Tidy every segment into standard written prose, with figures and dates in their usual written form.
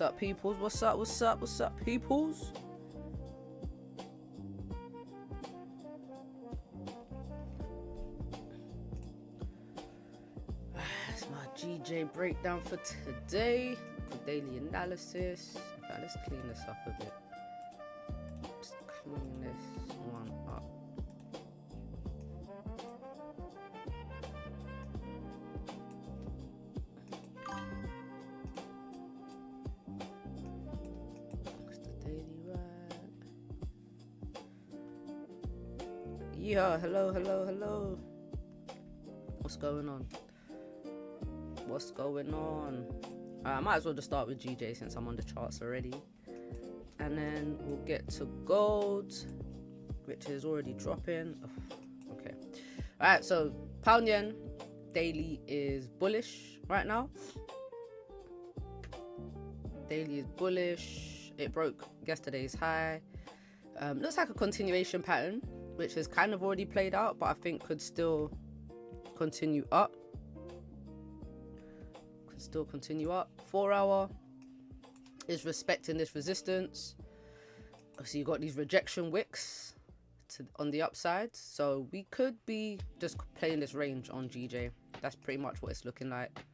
What's up, peoples? What's up? What's up? What's up, peoples? That's my GJ breakdown for today. The daily analysis. In fact, let's clean this up a bit. Just clean this one up. Yeah, hello. What's going on? I might as well just start with GJ since I'm on the charts already. And then we'll get to gold, which is already dropping. Oh, okay. Alright, so pound yen daily is bullish right now. Daily is bullish. It broke yesterday's high. Looks like a continuation pattern, which has kind of already played out, but I think could still continue up. 4 hour is respecting this resistance. So you got these rejection wicks on the upside. So we could be just playing this range on GJ. That's pretty much what it's looking like.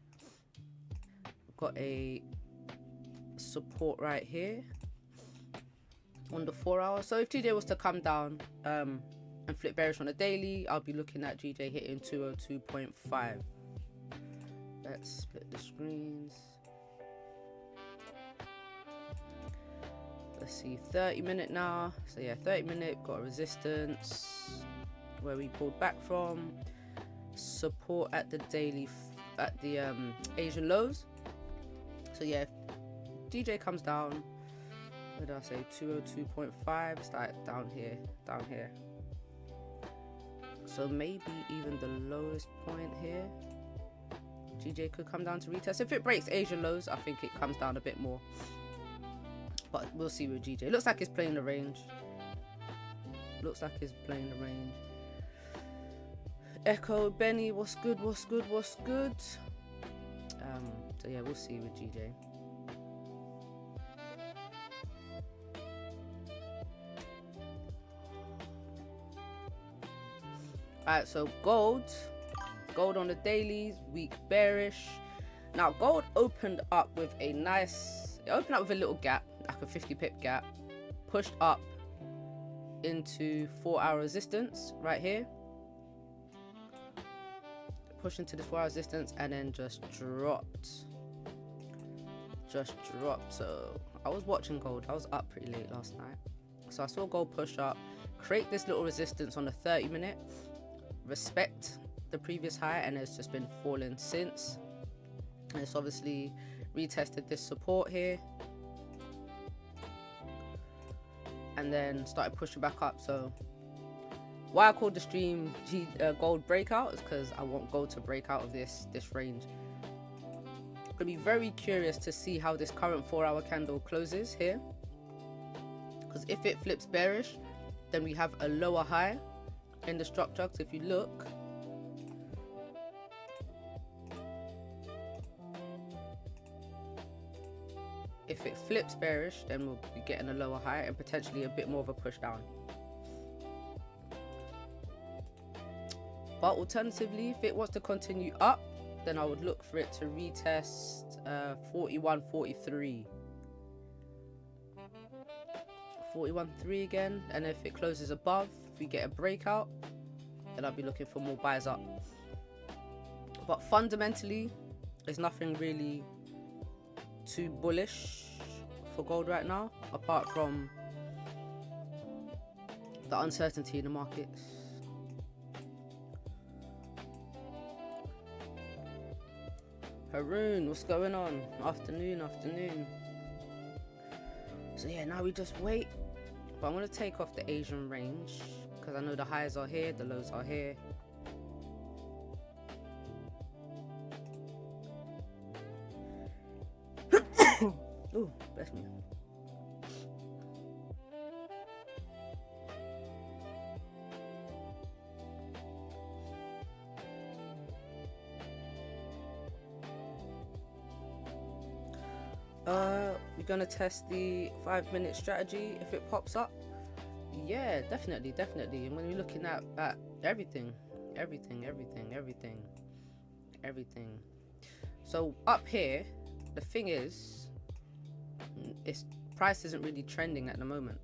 We've got a support right here on the 4 hour. So if GJ was to come down and flip bearish on a daily, I'll be looking at GJ hitting 202.5. Let's split the screens. Let's see, 30 minute now. So yeah, 30 minute, got a resistance where we pulled back from. Support at the daily, at the Asian lows. So yeah, if GJ comes down, what did I say, 202.5, start down here. So maybe even the lowest point here, GJ could come down to retest. If it breaks Asian lows, I think it comes down a bit more. But we'll see with GJ. Looks like it's playing the range. Echo, Benny, what's good? So yeah, we'll see with GJ. Alright, so gold on the dailies, weak bearish. Now gold opened up with a little gap, like a 50 pip gap, pushed up into 4 hour resistance right here, pushed into the 4 hour resistance, and then just dropped. So I was watching gold. I was up pretty late last night, so I saw gold push up, create this little resistance on the 30 minute, respect the previous high, and it's just been falling since. And it's obviously retested this support here and then started pushing back up. So why I called the stream gold breakout is because I want gold to break out of this range. I'm gonna be very curious to see how this current 4 hour candle closes here, because if it flips bearish, then we have a lower high in the structure. So if you look, if it flips bearish, then we'll be getting a lower high and potentially a bit more of a push down. But alternatively, if it was to continue up, then I would look for it to retest 41.43. 41.3 again, and if it closes above, if we get a breakout, then I'll be looking for more buys up. But fundamentally, there's nothing really too bullish for gold right now, apart from the uncertainty in the markets. Haroon, what's going on? Afternoon. So yeah, now we just wait. But I'm going to take off the Asian range because I know the highs are here, the lows are here. Oh, bless me. We gonna test the 5-minute strategy if it pops up? Yeah, definitely. And when you're looking at everything. So up here, the thing is, price isn't really trending at the moment.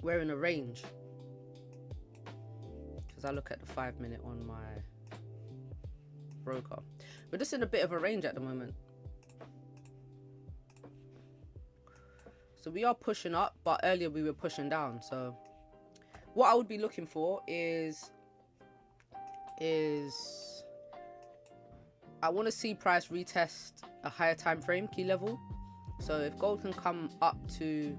We're in a range. Because I look at the 5-minute on my broker. We're just in a bit of a range at the moment. So we are pushing up, but earlier we were pushing down. So what I would be looking for is I want to see price retest a higher time frame key level. So if gold can come up to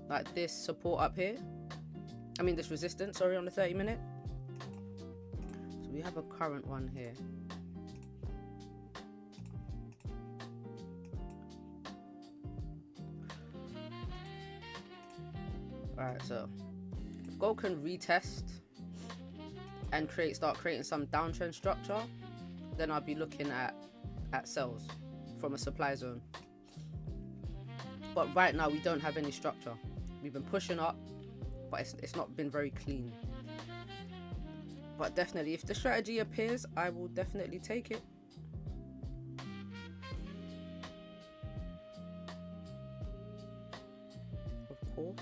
like this support up here, I mean this resistance, sorry, on the 30-minute. So we have a current one here. Alright, so if gold can retest and start creating some downtrend structure, then I'll be looking at sells from a supply zone. But right now we don't have any structure. We've been pushing up, but it's not been very clean. But definitely, if the strategy appears, I will definitely take it. Of course.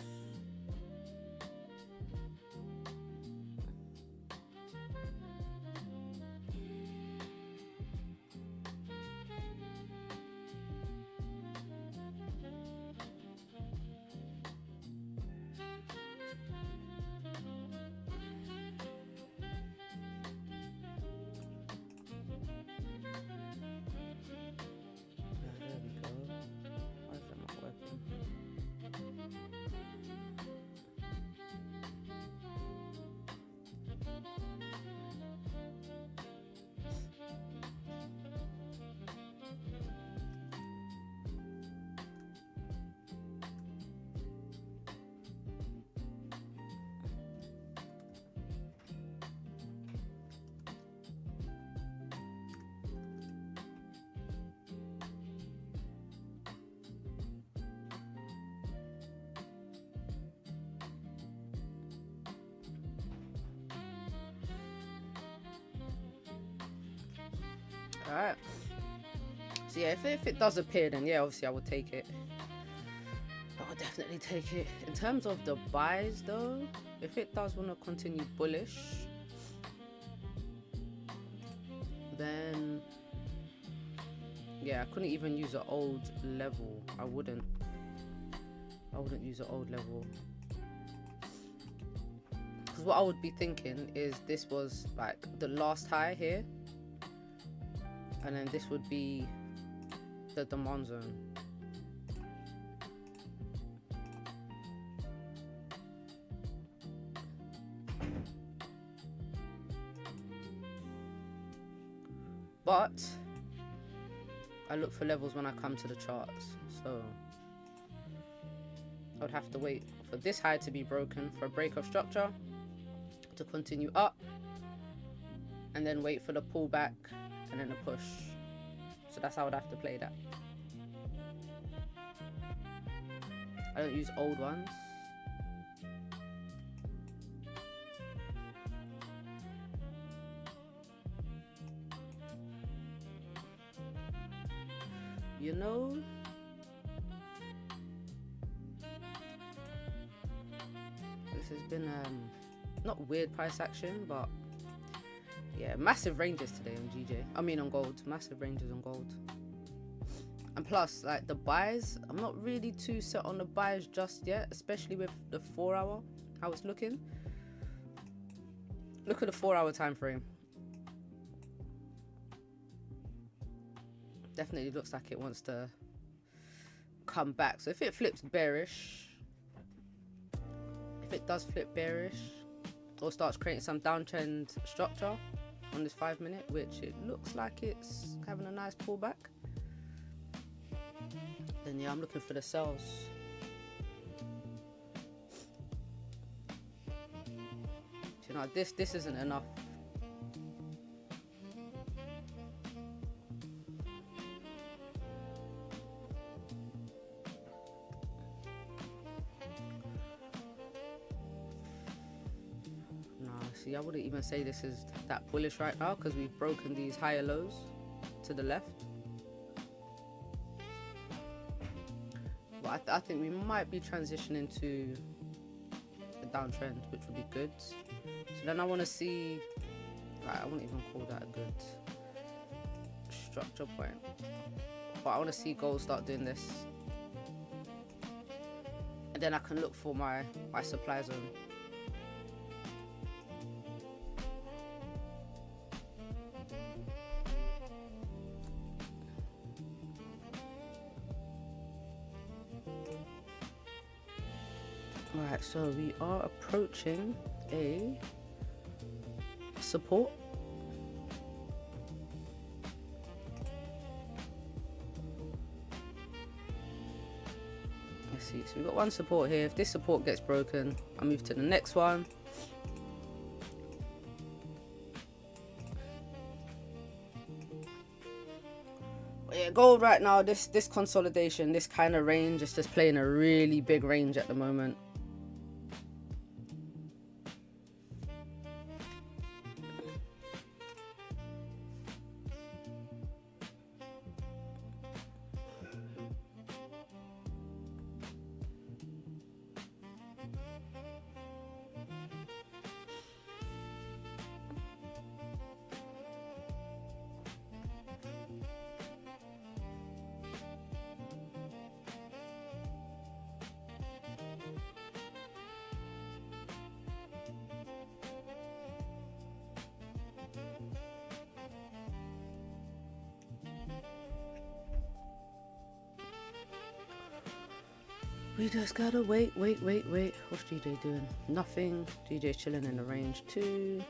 Alright. So yeah, if it does appear, then yeah, obviously I will take it. I will definitely take it. In terms of the buys though, if it does want to continue bullish, then yeah, I couldn't even use an old level. I wouldn't use an old level. Because what I would be thinking is this was like the last high here. And then this would be the demand zone. But I look for levels when I come to the charts. So I would have to wait for this high to be broken for a break of structure to continue up. And then wait for the pullback. And then a push. So that's how I'd have to play that. I don't use old ones. You know, this has been not weird price action, but yeah, massive ranges today on GJ. I mean on gold. Massive ranges on gold. And plus, like the buys, I'm not really too set on the buys just yet, especially with the 4-hour, how it's looking. Look at the 4-hour time frame. Definitely looks like it wants to come back. So if it flips bearish, if it does flip bearish, or starts creating some downtrend structure on this 5-minute, which it looks like it's having a nice pullback, then yeah, I'm looking for the sells. You know, this isn't enough. See, I wouldn't even say this is that bullish right now because we've broken these higher lows to the left. But I think we might be transitioning to a downtrend, which would be good. So then I want to see, like, I wouldn't even call that a good structure point, but I want to see gold start doing this, and then I can look for my supply zone. Alright, so we are approaching a support. Let's see, so we've got one support here. If this support gets broken, I'll move to the next one. But yeah, gold right now, this consolidation, this kind of range is just playing a really big range at the moment. We just gotta wait. What's DJ doing? Nothing. DJ chilling in the range too.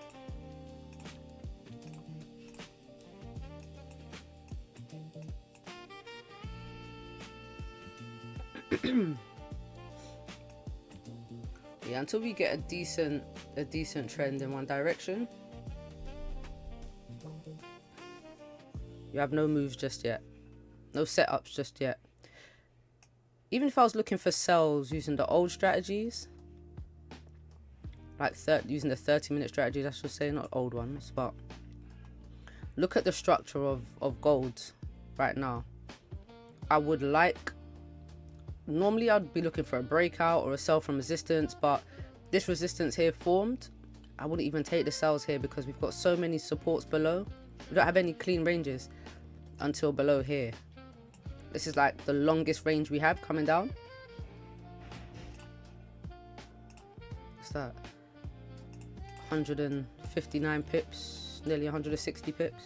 Yeah, until we get a decent trend in one direction, you have no moves just yet, no setups just yet. Even if I was looking for sells using the old strategies, like using the 30-minute strategies, I should say, not old ones, but look at the structure of gold right now. I would like, normally I'd be looking for a breakout or a sell from resistance, but this resistance here formed. I wouldn't even take the sells here because we've got so many supports below. We don't have any clean ranges until below here. This is like the longest range we have coming down. What's that? 159 pips, nearly 160 pips.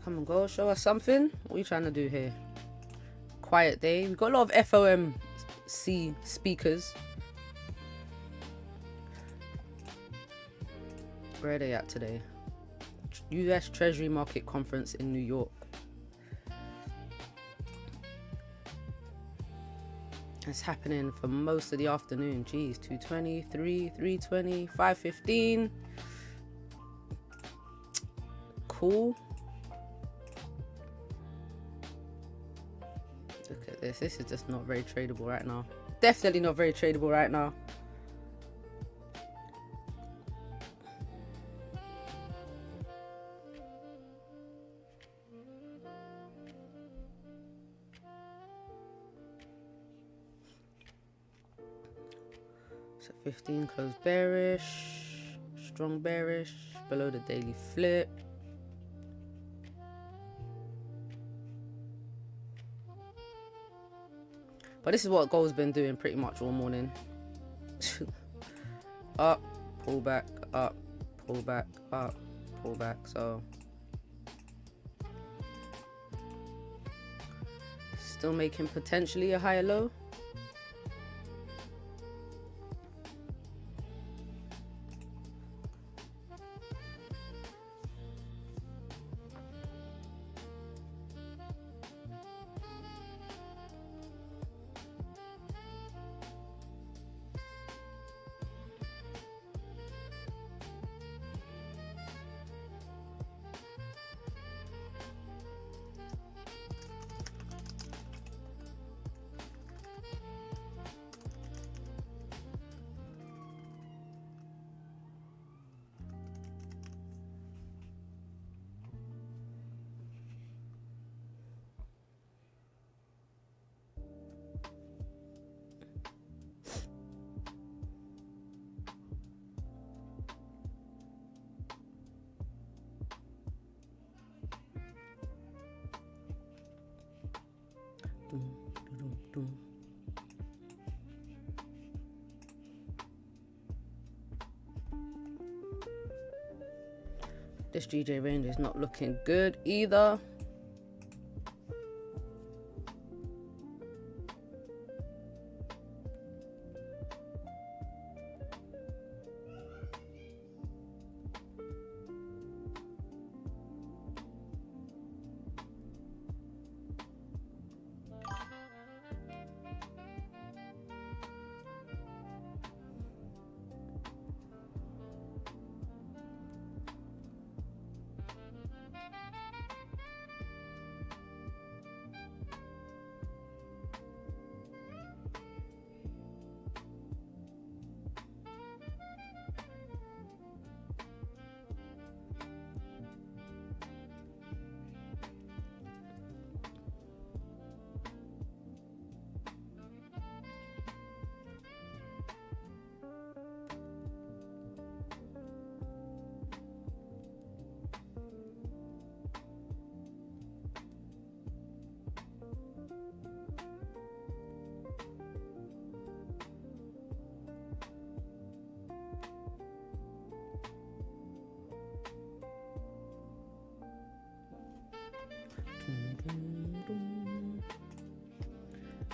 Come on, go show us something. What are you trying to do here? Quiet day. We've got a lot of FOMC speakers. Where are they at today? US Treasury Market Conference in New York. It's happening for most of the afternoon. Geez, 2:20, 3:20, 5:15. Cool. Look at this. This is just not very tradable right now. Definitely not very tradable right now. So 15 closed bearish, strong bearish, below the daily flip. But this is what gold's been doing pretty much all morning. up, pull back, up, pull back, up, pull back. So still making potentially a higher low. This GJ range is not looking good either.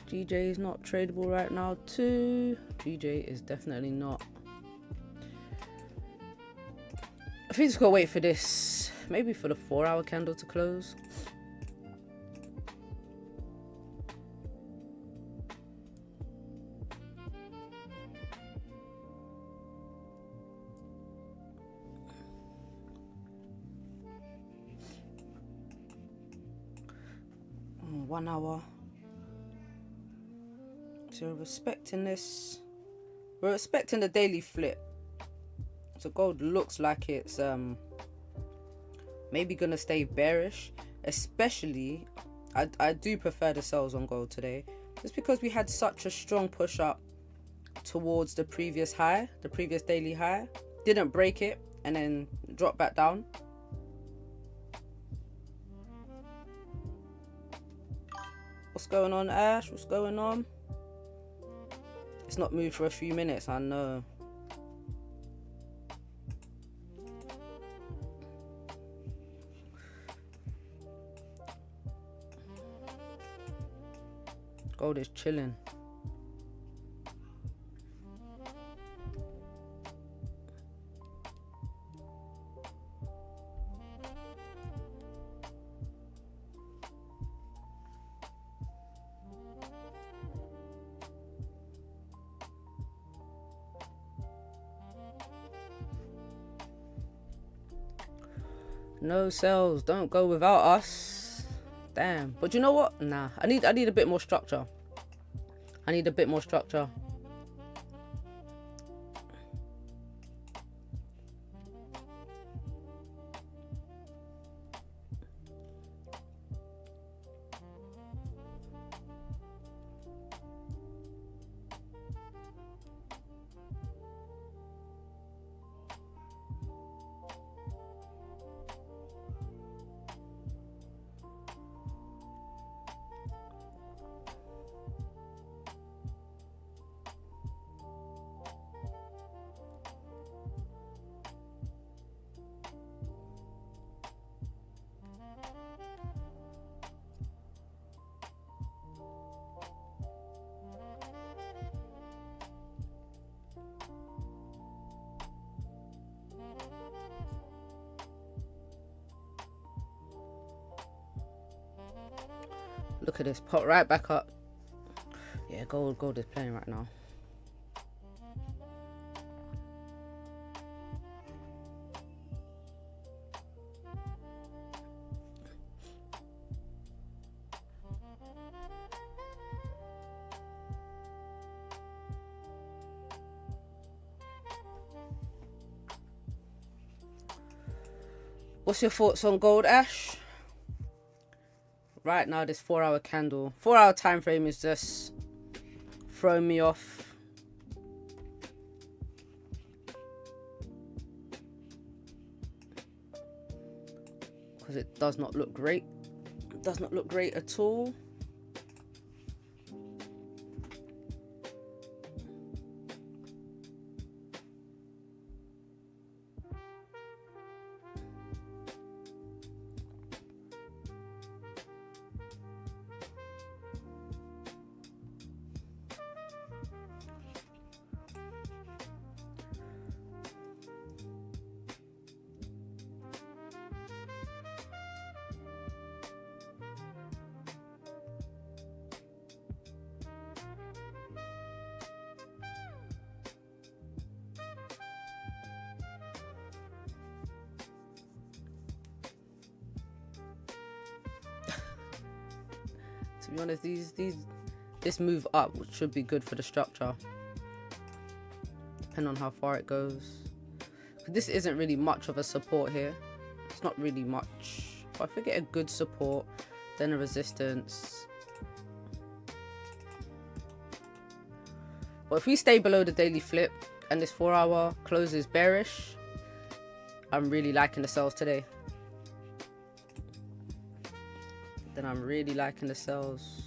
GJ is not tradable right now too. GJ is definitely not. I think just gotta wait for this, maybe for the 4-hour candle to close. Oh, 1 hour. So we're respecting this. We're respecting the daily flip. So gold looks like it's maybe gonna stay bearish. Especially, I do prefer the sells on gold today, just because we had such a strong push up towards the previous high, the previous daily high. Didn't break it and then drop back down. What's going on, Ash? What's going on? It's not moved for a few minutes, I know. Gold is chilling. No sells, don't go without us. Damn. But you know what? Nah, I need a bit more structure. I need a bit more structure. Look at this, pot right back up. Yeah, gold is playing right now. What's your thoughts on gold, Ash? Right now, this 4-hour candle, 4-hour time frame is just throwing me off. Because it does not look great. It does not look great at all. To be honest, this move up should be good for the structure, depending on how far it goes. This isn't really much of a support here. It's not really much. But if I get a good support, then a resistance. But if we stay below the daily flip and this 4-hour closes bearish, I'm really liking the sells today. Then I'm really liking the sells.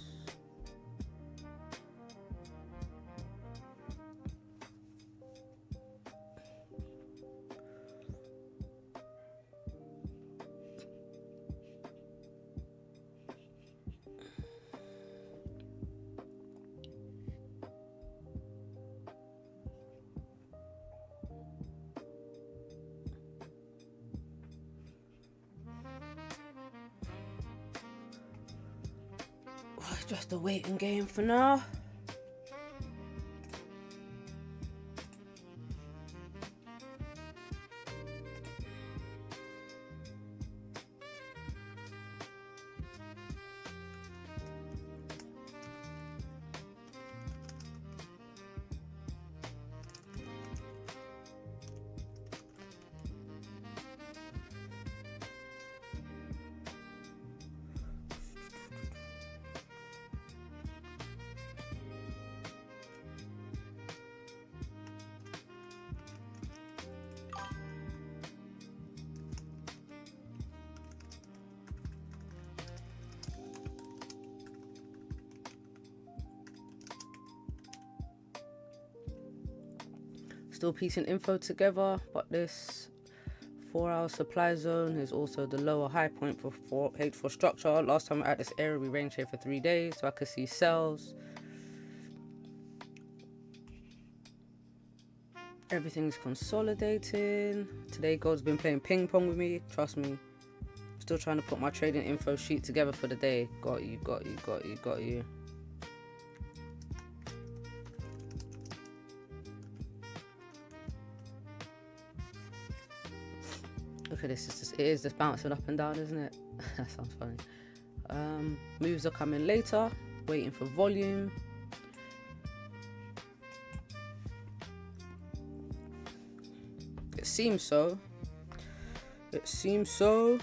Just a waiting game for now. Still piecing info together, but this 4-hour supply zone is also the lower high point for H4 structure. Last time we were at this area, we ranged here for 3 days, so I could see sells. Everything's consolidating. Today, gold's been playing ping pong with me. Trust me. Still trying to put my trading info sheet together for the day. Got you, got you, got you, got you. Look at this, it is just bouncing up and down, isn't it? That sounds funny. Moves are coming later, waiting for volume. It seems so. It seems so.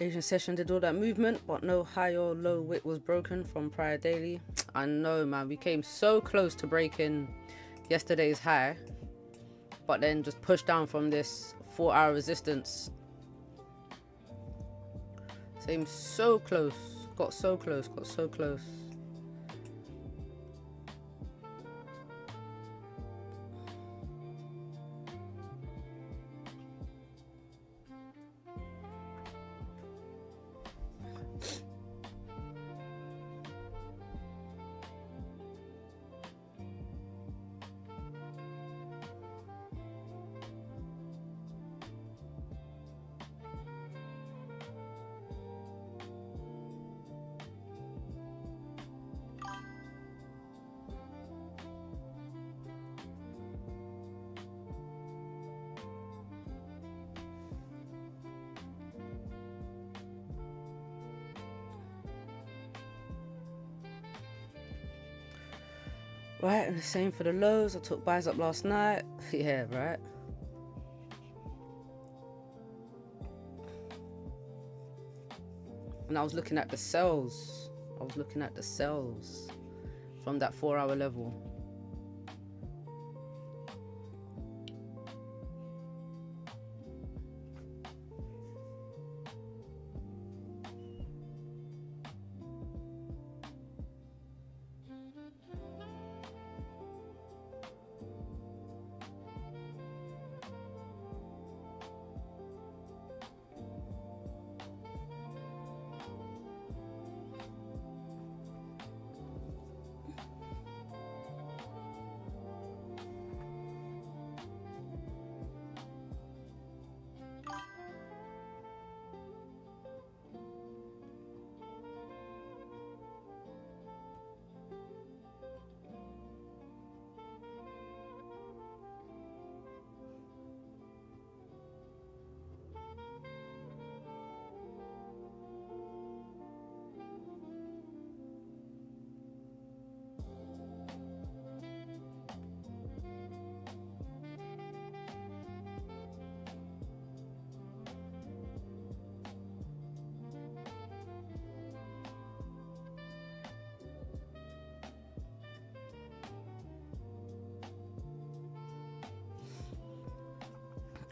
Asian session did all that movement, but no high or low wick was broken from prior daily. I know, man, we came so close to breaking yesterday's high, but then just pushed down from this 4-hour resistance. Seems so close, got so close. Right, and the same for the lows. I took buys up last night. Yeah, right. And I was looking at the sells. From that 4-hour level.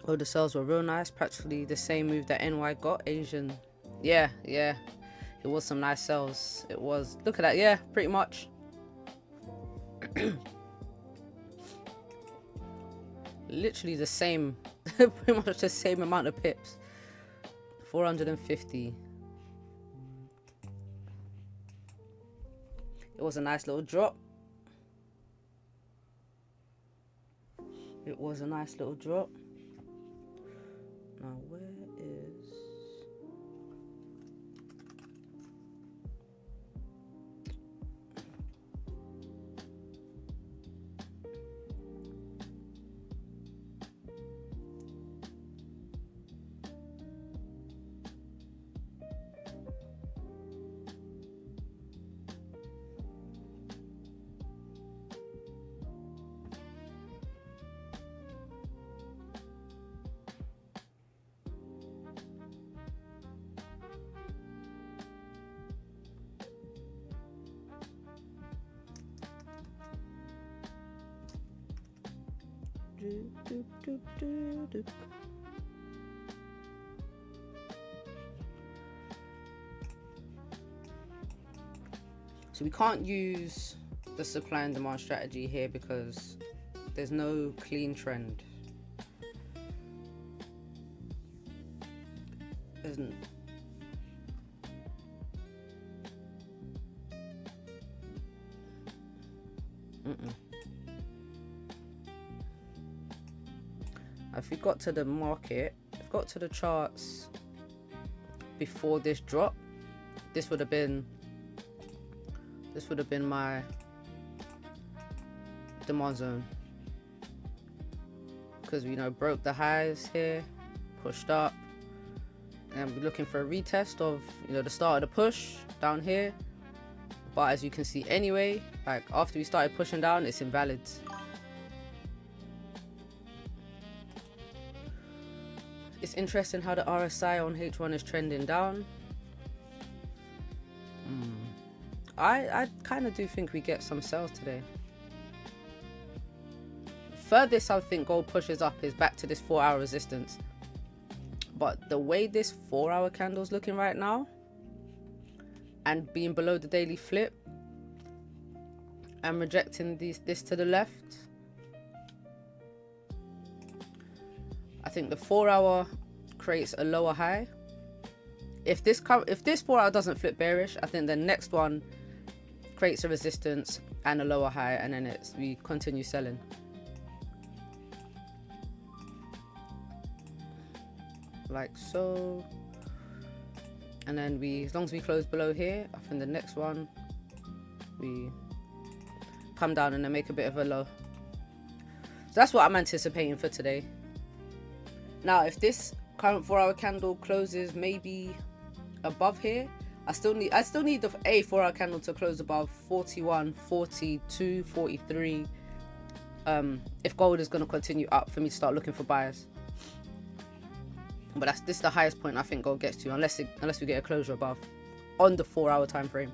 Oh, the sales were real nice. Practically the same move that NY got. Asian. Yeah. It was some nice sales. It was. Look at that. Yeah, pretty much. Literally the same. Pretty much the same amount of pips. 450. It was a nice little drop. Now where is... So we can't use the supply and demand strategy here because there's no clean trend. Isn't. If we got to the market, if we got to the charts before this drop, this would have been my demand zone, because we broke the highs here, pushed up, and we're looking for a retest of the start of the push down here. But as you can see anyway, like after we started pushing down, it's invalid. It's interesting how the RSI on H1 is trending down. I kind of do think we get some sales today. furthest I think gold pushes up is back to this 4-hour resistance. But the way this 4-hour candle is looking right now, and being below the daily flip, and rejecting this to the left, I think the 4-hour creates a lower high. If this 4-hour doesn't flip bearish, I think the next one creates a resistance and a lower high, and then we continue selling. Like so. And then as long as we close below here, I think the next one we come down and then make a bit of a low. So that's what I'm anticipating for today. Now, if this current 4-hour candle closes maybe above here, I still need the 4-hour candle to close above 41, 42, 43. If gold is going to continue up for me to start looking for buyers. But this is the highest point I think gold gets to, unless we get a closure above on the 4-hour time frame.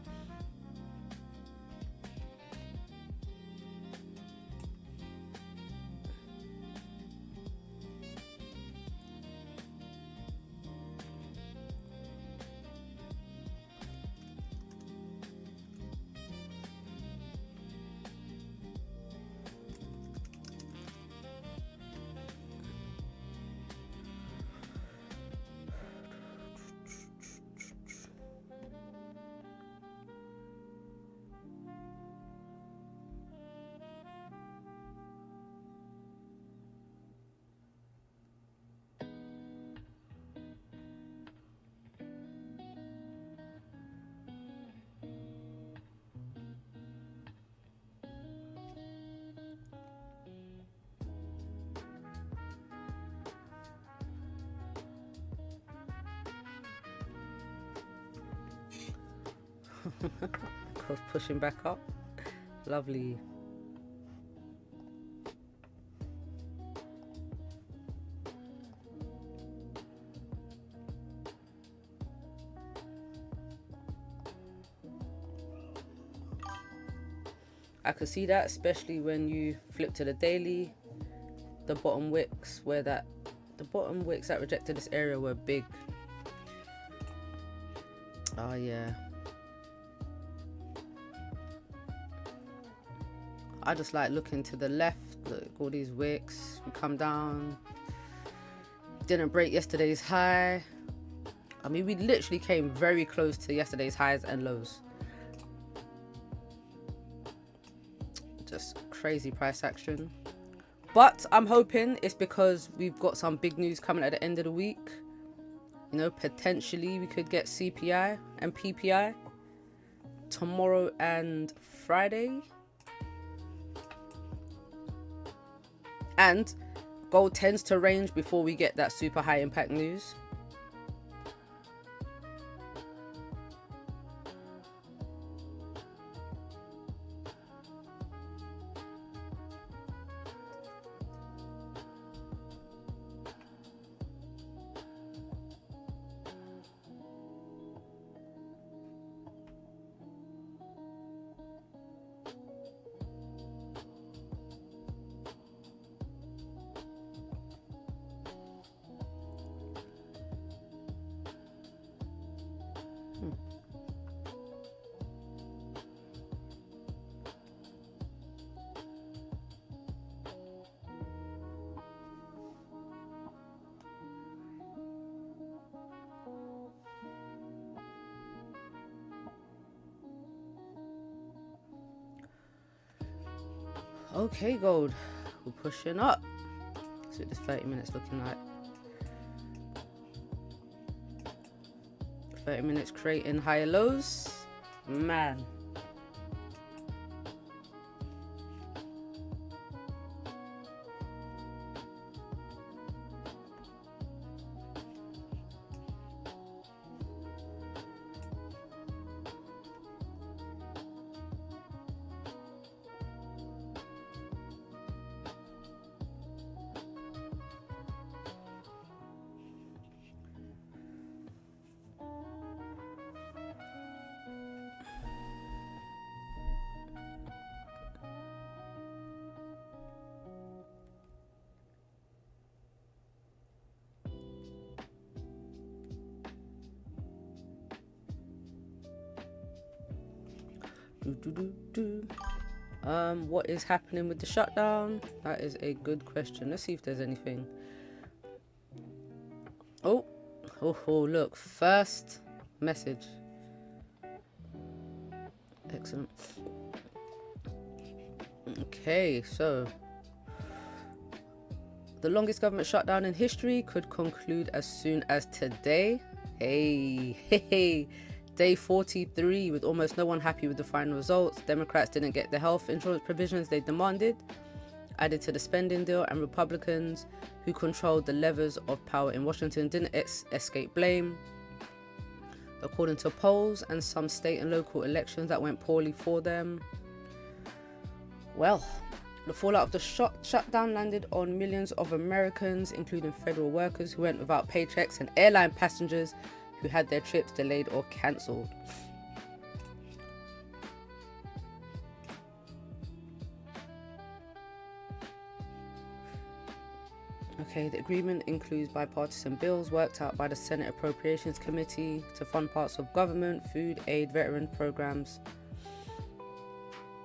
Goes pushing back up. Lovely. I could see that, especially when you flip to the daily. The bottom wicks that rejected this area were big. Oh yeah. I just like looking to the left. Look, all these wicks. We come down. Didn't break yesterday's high. I mean, we literally came very close to yesterday's highs and lows. Just crazy price action. But I'm hoping it's because we've got some big news coming at the end of the week. You know, potentially we could get CPI and PPI tomorrow and Friday. And gold tends to range before we get that super high impact news. Okay, gold, we're pushing up. See what this 30 minutes looking like. 30 minutes creating higher lows. Man. What is happening with the shutdown? That is a good question. Let's see if there's anything. Oh, look, first message. Excellent. Okay, so the longest government shutdown in history could conclude as soon as today. Hey, day 43, with almost no one happy with the final results. Democrats didn't get the health insurance provisions they demanded, added to the spending deal, and Republicans, who controlled the levers of power in Washington, didn't escape blame. According to polls and some state and local elections that went poorly for them. Well, the fallout of the shutdown landed on millions of Americans, including federal workers who went without paychecks and airline passengers who had their trips delayed or cancelled. Okay, the agreement includes bipartisan bills worked out by the Senate Appropriations Committee to fund parts of government, food, aid, veteran programs.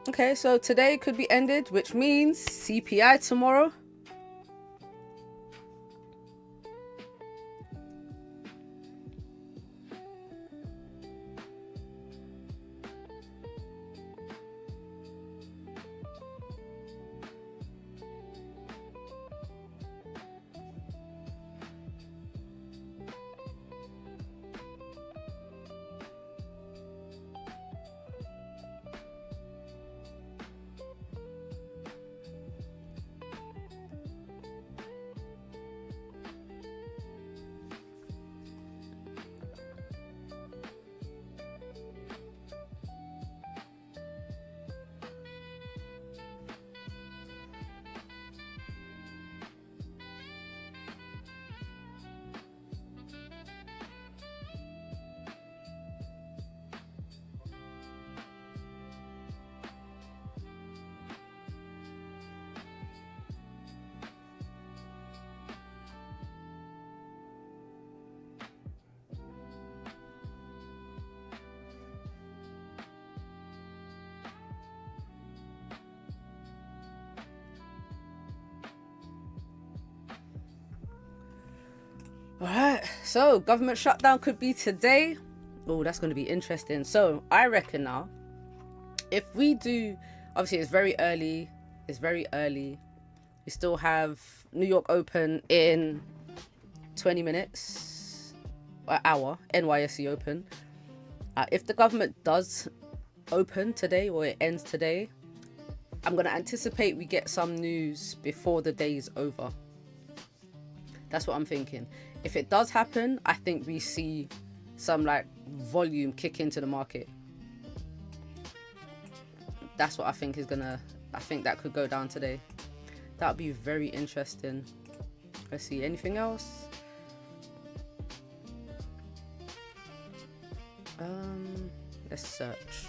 Okay, so today could be ended, which means CPI tomorrow. Alright, so government shutdown could be today. Oh, that's going to be interesting. So I reckon now, if we do, obviously it's very early. We still have New York open in 20 minutes, an hour, NYSE open. If the government does open today or it ends today, I'm going to anticipate we get some news before the day is over. That's what I'm thinking. If it does happen, I think we see some like volume kick into the market. That's what I think is gonna, I think that could go down today. That would be very interesting. Let's see, anything else? Let's search.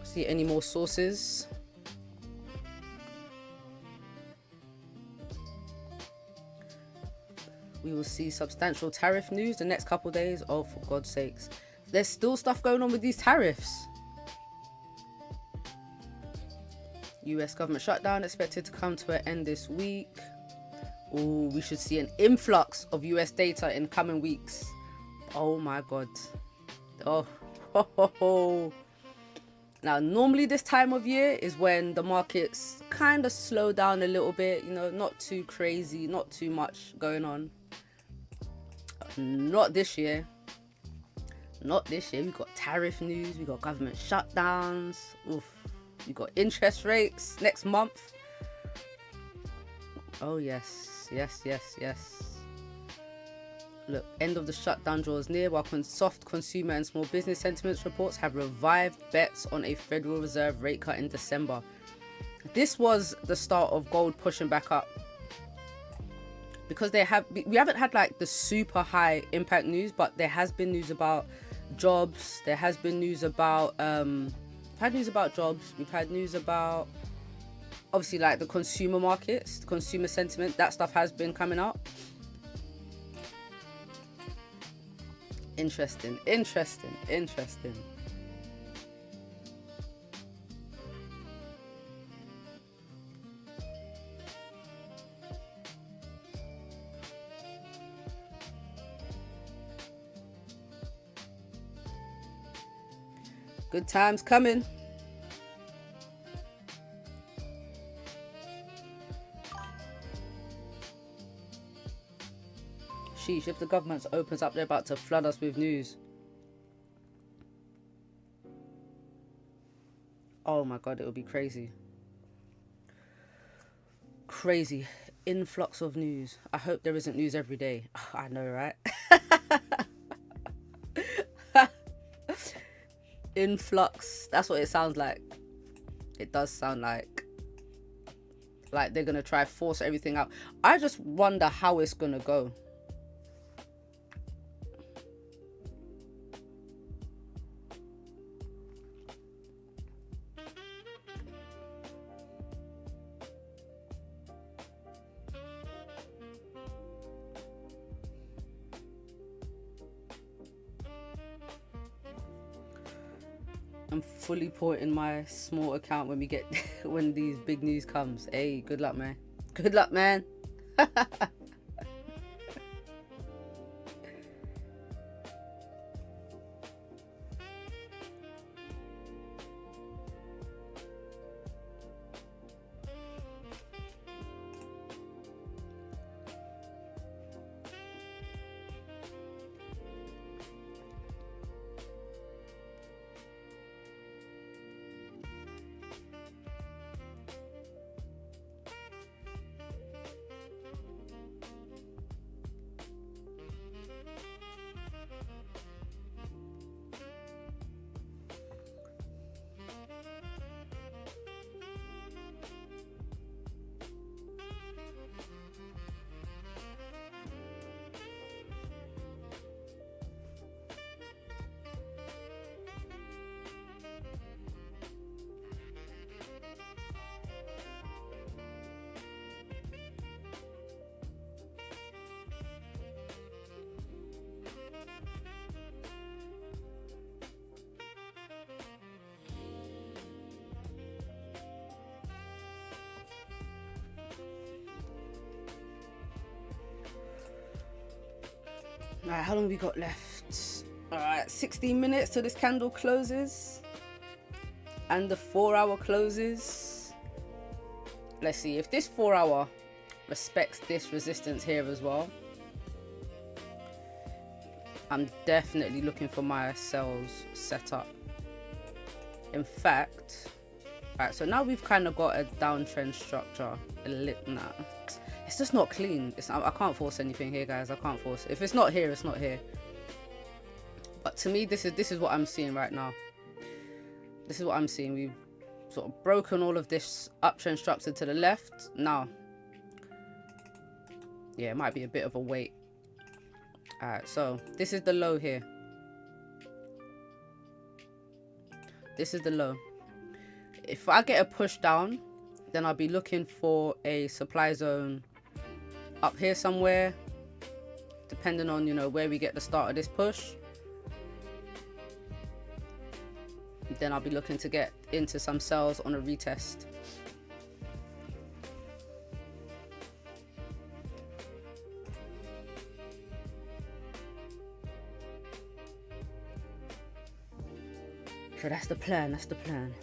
See any more sources? We will see substantial tariff news the next couple of days. Oh, for God's sakes. There's still stuff going on with these tariffs. US government shutdown expected to come to an end this week. Oh, we should see an influx of US data in coming weeks. Oh my God. Oh, ho, ho, ho. Now, normally this time of year is when the markets kind of slow down a little bit. You know, not too crazy, not too much going on. Not this year. Not this year. We got tariff news. We got government shutdowns. Oof. We got interest rates next month. Oh yes, yes, yes, yes. Look, end of the shutdown draws near, while soft consumer and small business sentiments reports have revived bets on a Federal Reserve rate cut in December. This was the start of gold pushing back up, because we haven't had like the super high impact news, but there has been news about jobs. There has been news about jobs. We've had news about obviously like the consumer markets, the consumer sentiment. That stuff has been coming up. Interesting. Good times coming. Sheesh, if the government opens up, they're about to flood us with news. Oh my god, it'll be crazy. Crazy. Influx of news. I hope there isn't news every day. I know, right? Influx. That's what it sounds like. It does sound like they're gonna try force everything out. I just wonder how it's gonna go. I'm fully porting my small account when we get when these big news comes. Hey, good luck, man. Good luck, man. Alright, how long we got left? Alright, 16 minutes till this candle closes. And the 4-hour closes. Let's see, if this 4-hour respects this resistance here as well, I'm definitely looking for my sells set up. In fact, alright, so now we've kind of got a downtrend structure. Nah, it's just not clean. I can't force anything here, guys. I can't force it. If it's not here, it's not here. But to me, this is what I'm seeing right now. This is what I'm seeing. We've sort of broken all of this uptrend structure to the left. Now, yeah, it might be a bit of a wait. Alright, so this is the low here. This is the low. If I get a push down, then I'll be looking for a supply zone up here somewhere, depending on, you know, where we get the start of this push. Then I'll be looking to get into some sells on a retest. So that's the plan, that's the plan.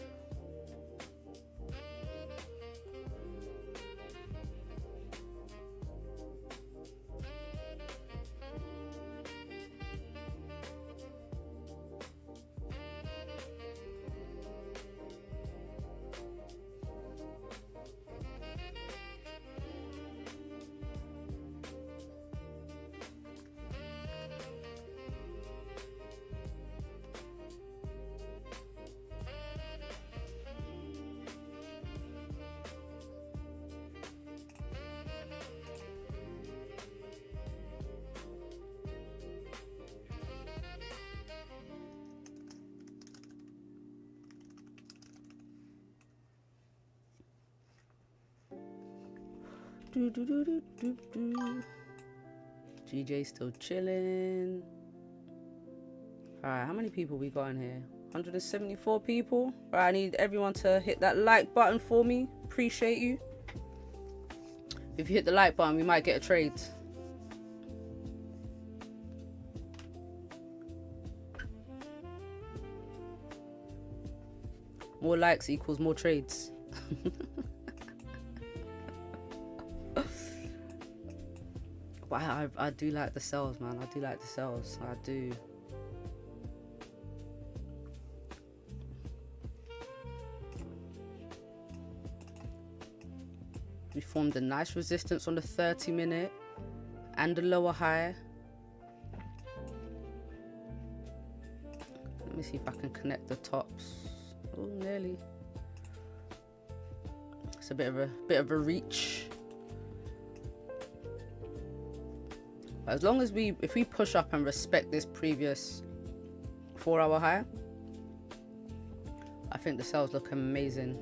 GJ still chilling. Alright, how many people we got in here? 174 people. Alright, I need everyone to hit that like button for me. Appreciate you. If you hit the like button, we might get a trade. More likes equals more trades. But I do like the sells, man. I do like the sells. I do. We formed a nice resistance on the 30-minute and the lower high. Let me see if I can connect the tops. Oh, nearly. It's a bit of a reach. But as long as if we push up and respect this previous 4-hour high, I think the sells look amazing.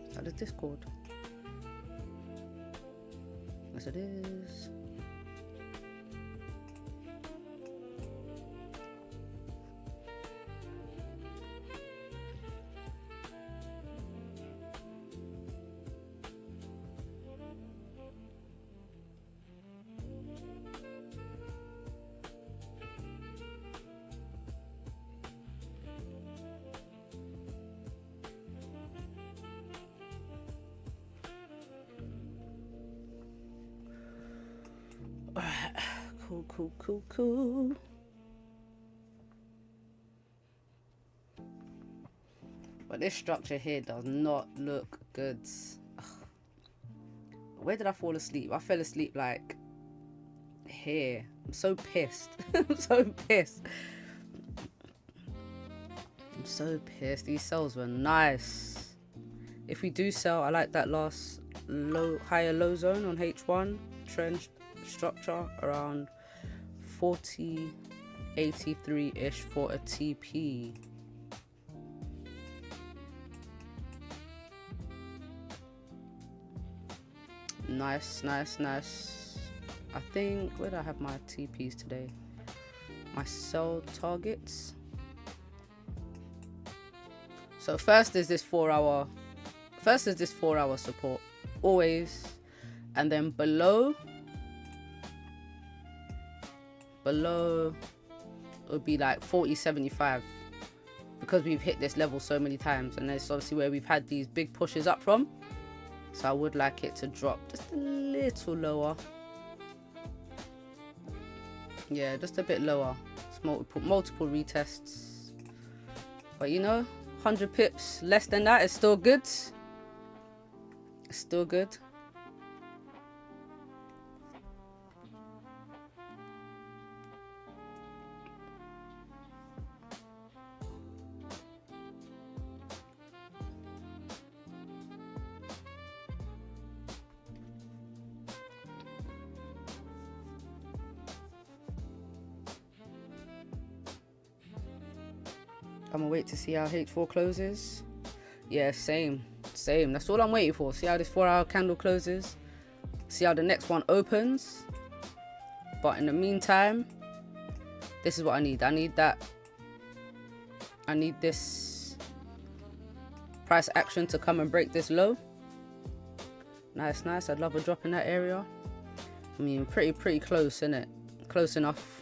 Is that the Discord? Yes, it is. Cool. But this structure here does not look good. Ugh. Where did I fall asleep? I fell asleep like here. I'm so pissed. I'm so pissed. These sells were nice. If we do sell, I like that last higher low zone on H1 trend structure around 40.83-ish for a TP. Nice. I think, where do I have my TPs today? My sell targets. So first is this 4-hour support always, and then below would be like 40.75, because we've hit this level so many times, and it's obviously where we've had these big pushes up from. So I would like it to drop just a little lower. Yeah, just a bit lower. It's multiple retests, but you know, 100 pips less than that is still good. It's still good. I'm gonna wait to see how H4 closes. Yeah, same. That's all I'm waiting for. See how this 4-hour candle closes. See how the next one opens. But in the meantime, this is what I need. I need this price action to come and break this low. Nice. I'd love a drop in that area. I mean, pretty close, isn't it? Close enough.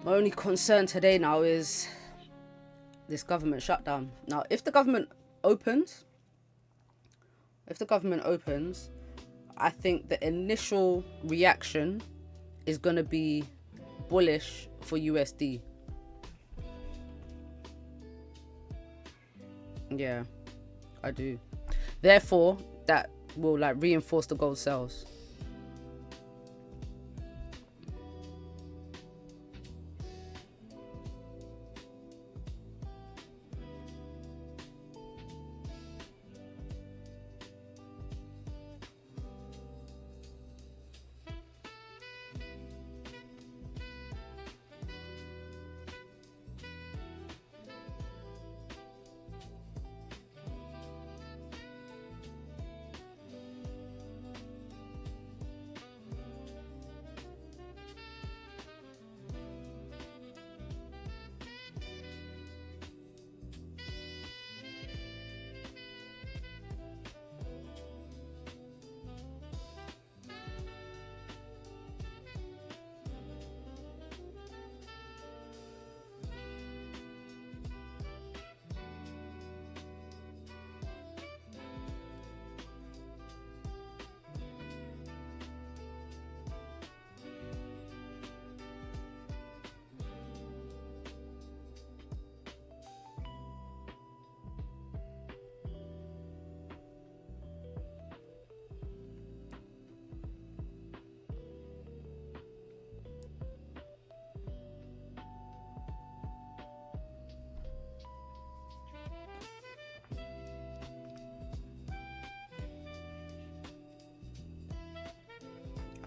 My only concern today now is this government shutdown. Now, if the government opens, I think the initial reaction is going to be bullish for USD. Yeah, I do. Therefore, that will like reinforce the gold sells.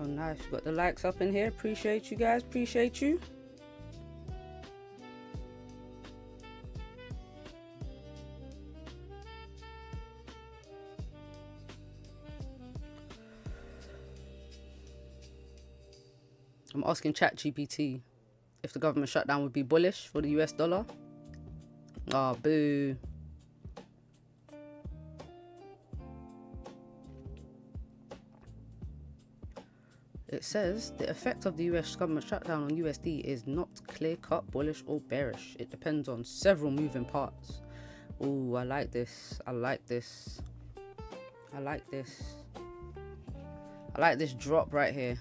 Oh, nice. Got the likes up in here. Appreciate you guys. Appreciate you. I'm asking ChatGPT if the government shutdown would be bullish for the US dollar. Oh, boo. It says the effect of the US government shutdown on USD is not clear-cut, bullish or bearish. It depends on several moving parts. Ooh, I like this. I like this. I like this. I like this drop right here.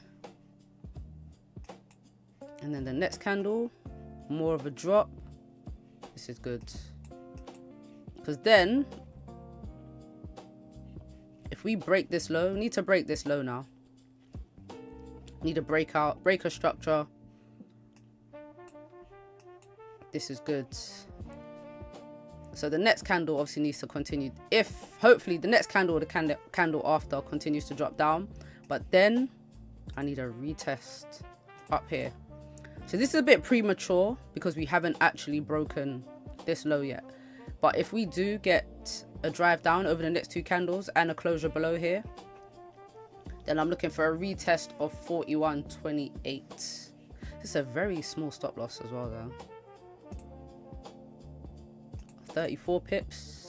And then the next candle, more of a drop. This is good. Because then, if we break this low, we need to break this low now. Need a breakout, break a structure. This is good. So the next candle obviously needs to continue. If hopefully the next candle or the candle after continues to drop down, but then I need a retest up here. So this is a bit premature because we haven't actually broken this low yet. But if we do get a drive down over the next two candles and a closure below here, then I'm looking for a retest of 41.28. This is a very small stop loss as well though. 34 pips.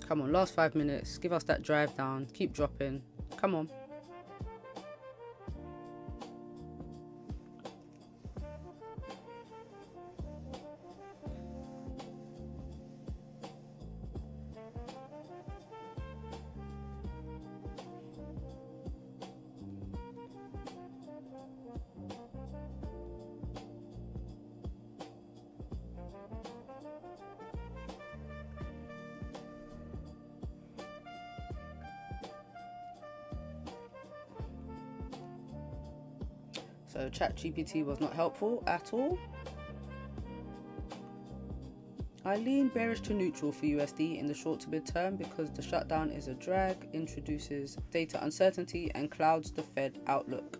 Come on, last 5 minutes. Give us that drive down. Keep dropping. Come on. So ChatGPT was not helpful at all. I lean bearish to neutral for USD in the short to mid term because the shutdown is a drag, introduces data uncertainty and clouds the Fed outlook.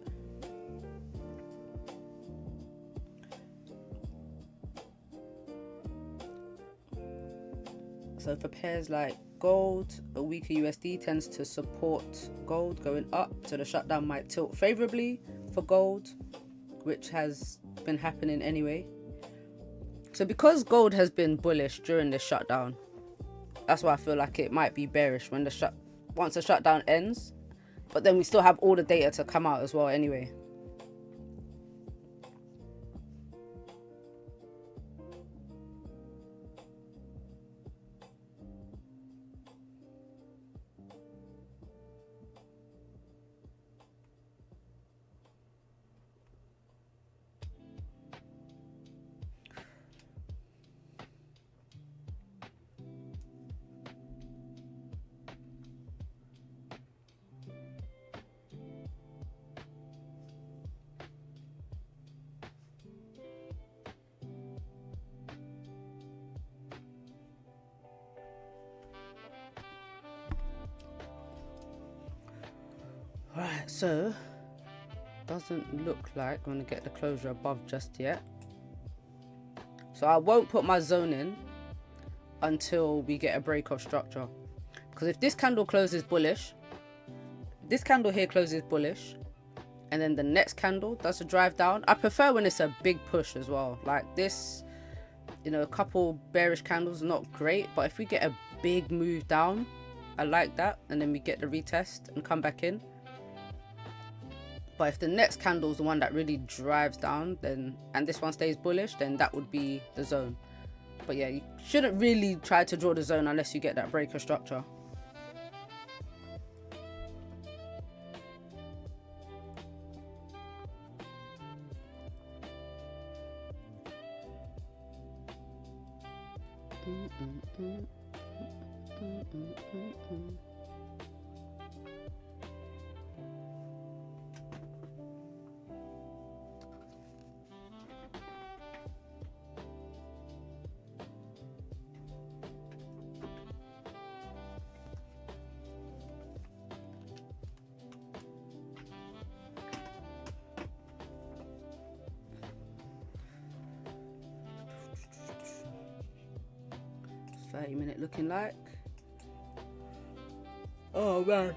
So for pairs like gold, a weaker USD tends to support gold going up, so the shutdown might tilt favorably for gold, which has been happening anyway. So because gold has been bullish during this shutdown, that's why I feel like it might be bearish when once the shutdown ends. But then we still have all the data to come out as well anyway. Right, so doesn't look like I'm gonna get the closure above just yet. So I won't put my zone in until we get a break of structure. Because if this candle closes bullish, this candle here closes bullish, and then the next candle does a drive down. I prefer when it's a big push as well. Like this, you know, a couple bearish candles are not great, but if we get a big move down, I like that. And then we get the retest and come back in. But if the next candle is the one that really drives down, then, and this one stays bullish, then that would be the zone. But yeah, you shouldn't really try to draw the zone unless you get that breaker structure. What's 30-minute looking like? Oh man,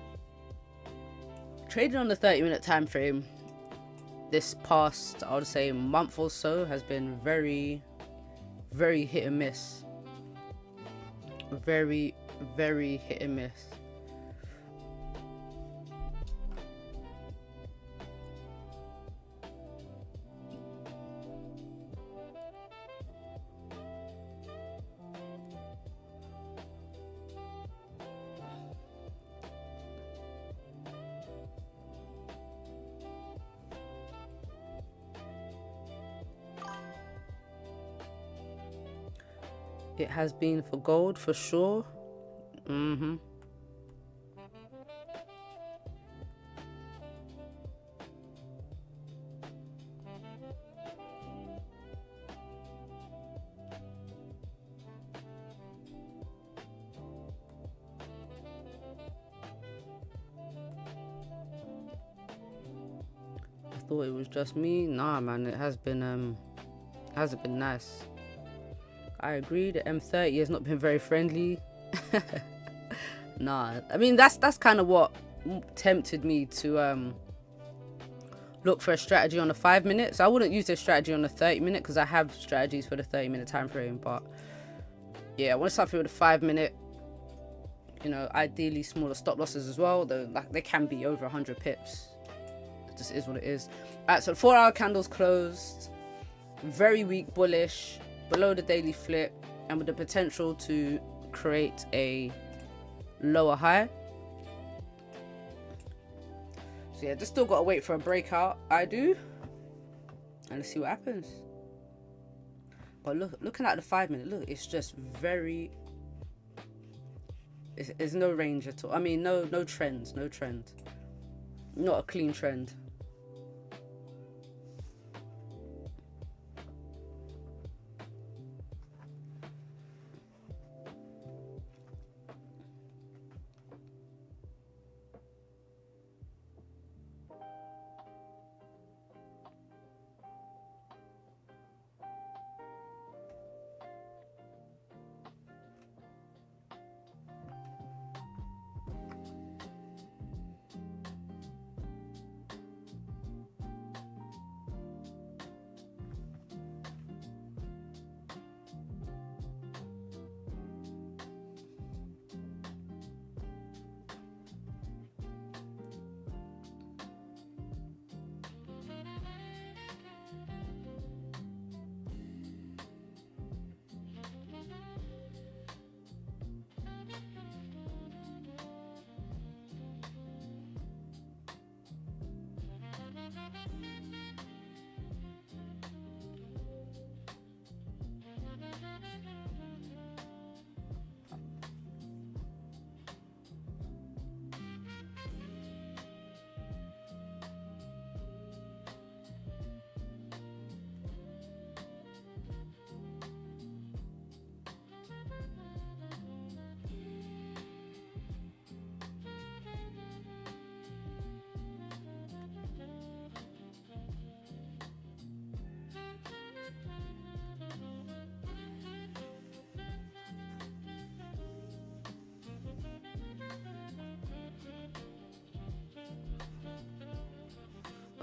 trading on the 30-minute time frame this past, I would say, month or so has been very hit and miss. Very hit and miss. It has been for gold for sure. I thought it was just me. Nah man, it hasn't been nice. I agree, the M30 has not been very friendly. Nah, I mean that's kind of what tempted me to look for a strategy on the 5 minutes. I wouldn't use this strategy on the 30-minute because I have strategies for the 30-minute time frame, but yeah, I want something with a 5 minute, you know, ideally smaller stop losses as well, though like they can be over 100 pips. It just is what it is. All right, so 4-hour candles closed, very weak bullish, below the daily flip, and with the potential to create a lower high. So yeah, just still gotta wait for a breakout. I do, and let's see what happens. But looking at the 5 minute, look, it's just very. There's no range at all. I mean, no trends, no trend, not a clean trend.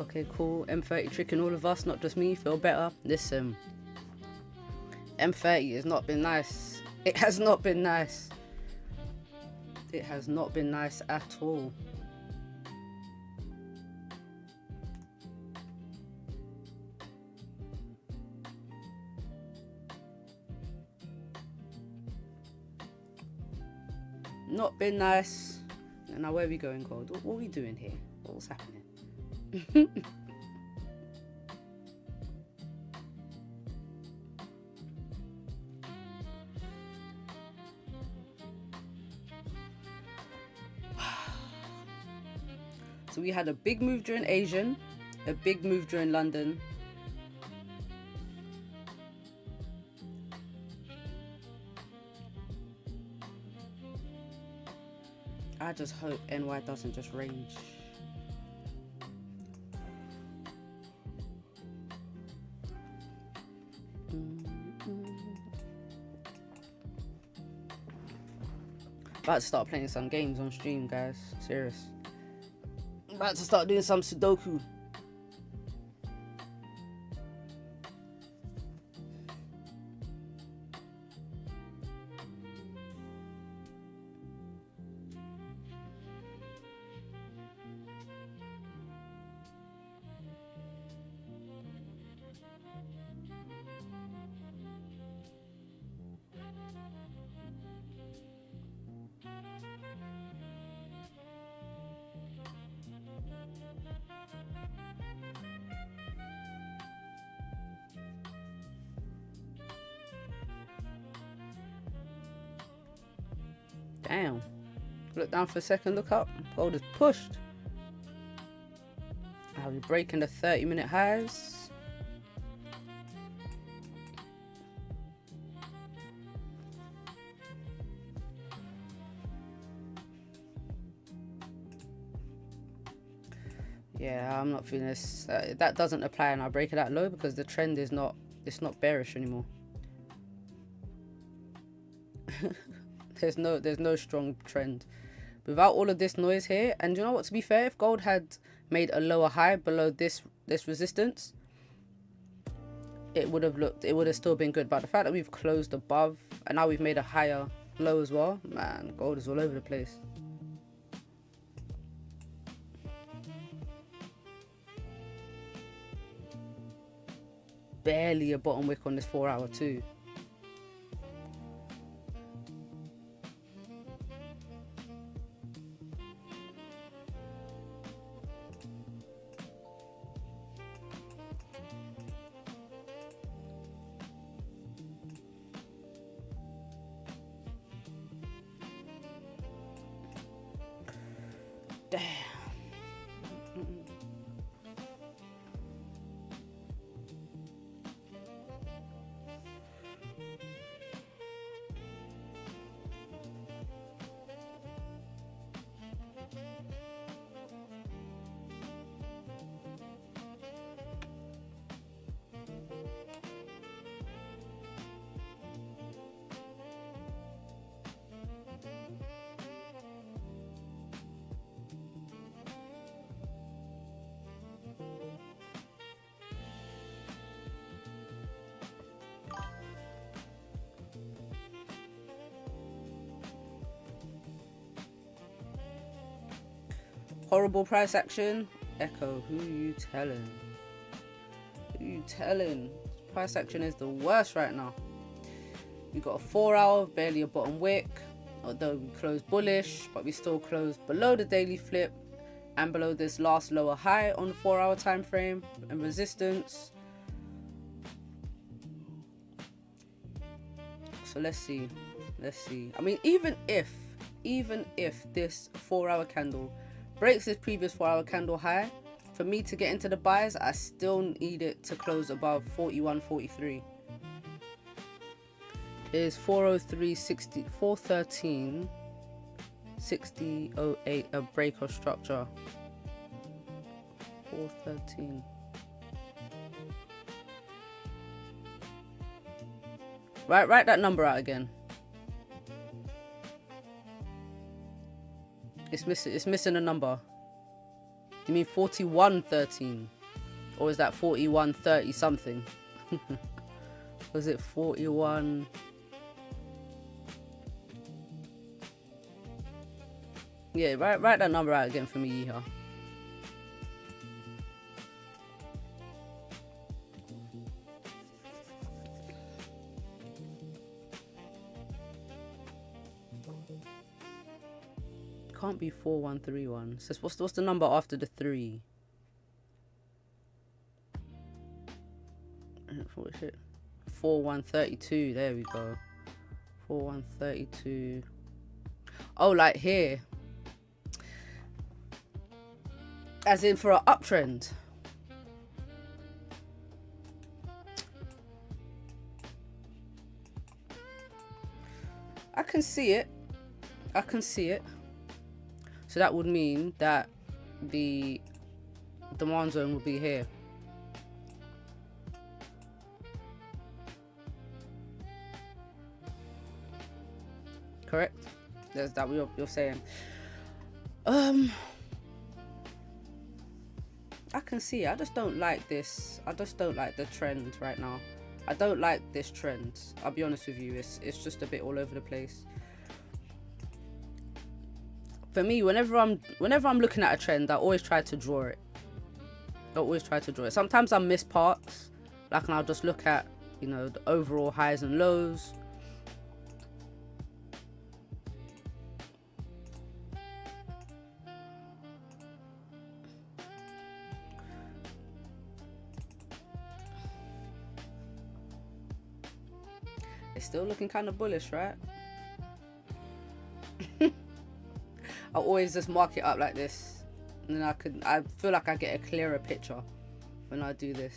Okay, cool. M30 tricking all of us, not just me. Feel better. Listen, M30 has not been nice. It has not been nice. It has not been nice at all. Not been nice. And now where are we going, Gold? What are we doing here? What's happening? So we had a big move during Asian, a big move during London. I just hope NY doesn't just range. About to start playing some games on stream, guys. Serious. About to start doing some Sudoku. Damn. Look down for a second, look up. Gold is pushed. Are we breaking the 30-minute highs? Yeah, I'm not feeling this. That doesn't apply, and I'll break it out low because the trend is not, it's not bearish anymore. There's no strong trend without all of this noise here. And you know what, to be fair, if gold had made a lower high below this resistance, it would have still been good. But the fact that we've closed above and now we've made a higher low as well, man, gold is all over the place. Barely a bottom wick on this 4-hour too. Damn. Horrible price action. Echo, who you telling? Who you telling? Price action is the worst right now. We got a 4-hour, barely a bottom wick. Although we closed bullish, but we still closed below the daily flip and below this last lower high on the 4-hour time frame and resistance. So let's see. I mean, even if this 4-hour candle breaks this previous 4-hour candle high, for me to get into the buys, I still need it to close above 41.43. Is 403.60, 413.60.08 a break or structure? 413. Write that number out again. It's missing a number. You mean 41.13? Or is that 41.30 something? Was it 41? Yeah, write that number out again for me, Yeehaw. Can't be 4131. Says what's the number after the 3? What is it? 4132. There we go. 4132. Oh, like here. As in for an uptrend. I can see it. I can see it. So that would mean that the demand zone will be here. Correct? Is that what you're saying? I can see it. I just don't like this. I just don't like the trend right now. I don't like this trend. I'll be honest with you. It's just a bit all over the place. For me, whenever I'm looking at a trend, I always try to draw it. Sometimes I miss parts, like, and I'll just look at, you know, the overall highs and lows. It's still looking kind of bullish, right? I always just mark it up like this, and then I feel like I get a clearer picture when I do this.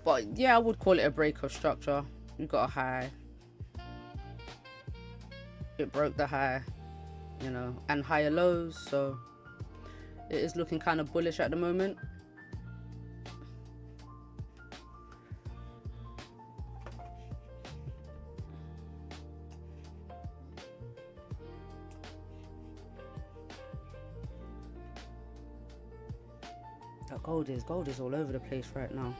But yeah, I would call it a breakout structure. We've got a high. It broke the high, you know, and higher lows, so it is looking kind of bullish at the moment. Gold is all over the place right now.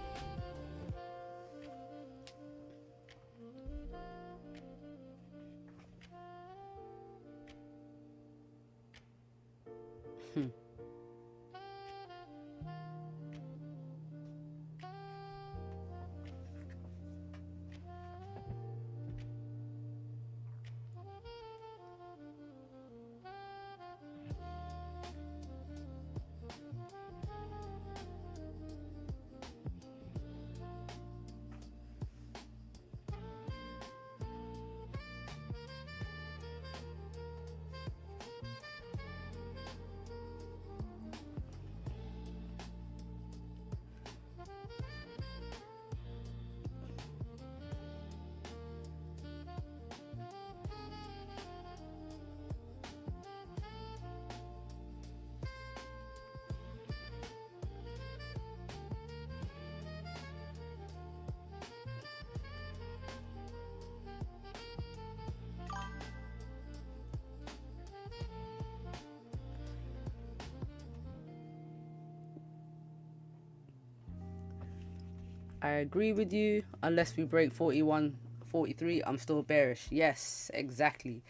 I agree with you. Unless we break 41.43, I'm still bearish. Yes, exactly.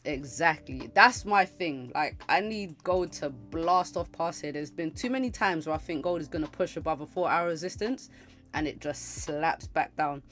That's my thing. Like, I need gold to blast off past here. There's been too many times where I think gold is going to push above a 4-hour resistance and it just slaps back down.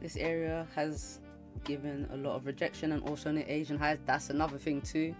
This area has given a lot of rejection and also in the Asian highs. That's another thing too.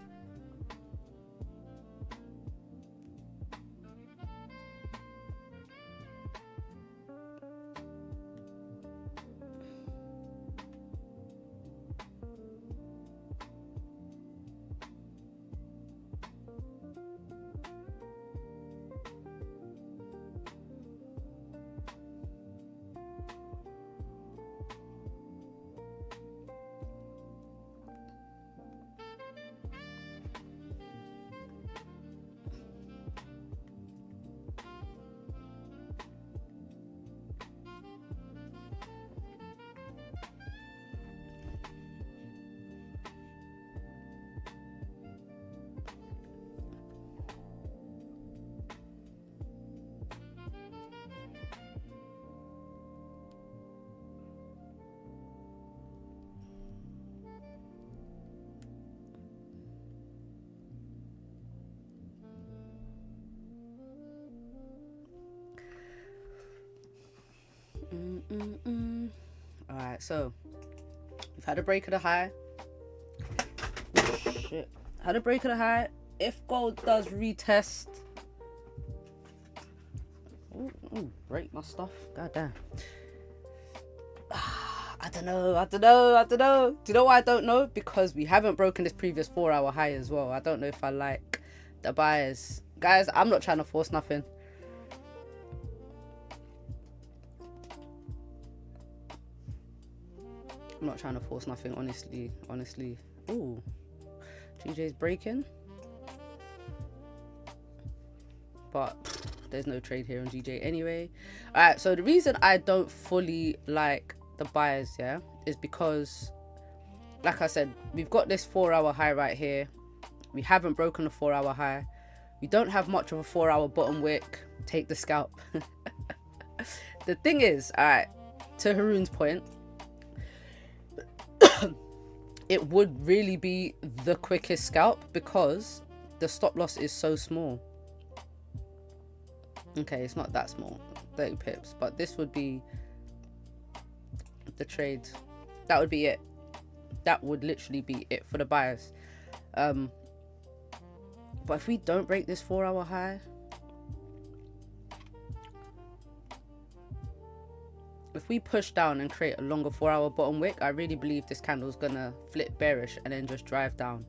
All right, so we've had a break of the high. Shit, had a break of the high. If gold does retest, break my stuff. God damn. I don't know. Do you know why I don't know? Because we haven't broken this previous 4-hour high as well. I don't know if I like the buyers. Guys, I'm not trying to force nothing. I'm not trying to force nothing, honestly. Ooh, GJ's breaking, but there's no trade here on GJ anyway. All right, so the reason I don't fully like the buyers, yeah, is because, like I said, we've got this 4-hour high right here. We haven't broken the 4-hour high. We don't have much of a 4-hour bottom wick. Take the scalp. The thing is, all right, to Haroon's point, it would really be the quickest scalp because the stop loss is so small. Okay, it's not that small, 30 pips, but this would be the trade. That would be it. That would literally be it for the buyers. But if we don't break this 4-hour high, if we push down and create a longer 4-hour bottom wick, I really believe this candle is gonna flip bearish and then just drive down.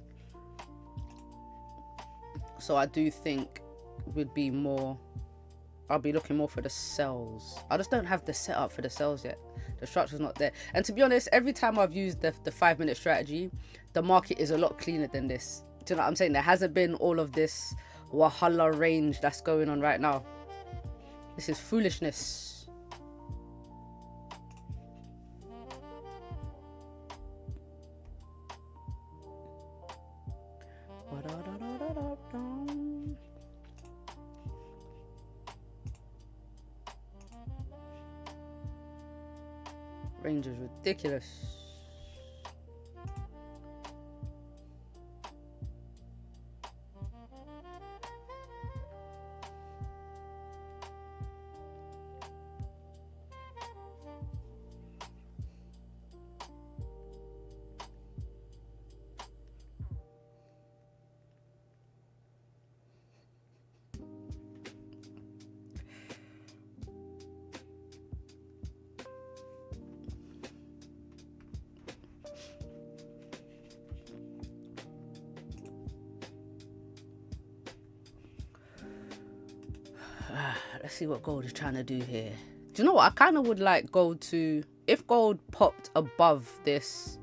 So I do think would be more, I'll be looking more for the sells. I just don't have the setup for the sells yet. The structure's not there. And to be honest, every time I've used the 5-minute strategy, the market is a lot cleaner than this. Do you know what I'm saying? There hasn't been all of this Wahala range that's going on right now. This is foolishness. Range is ridiculous. Let's see what gold is trying to do here. Do you know what? I kind of would like gold to, if gold popped above this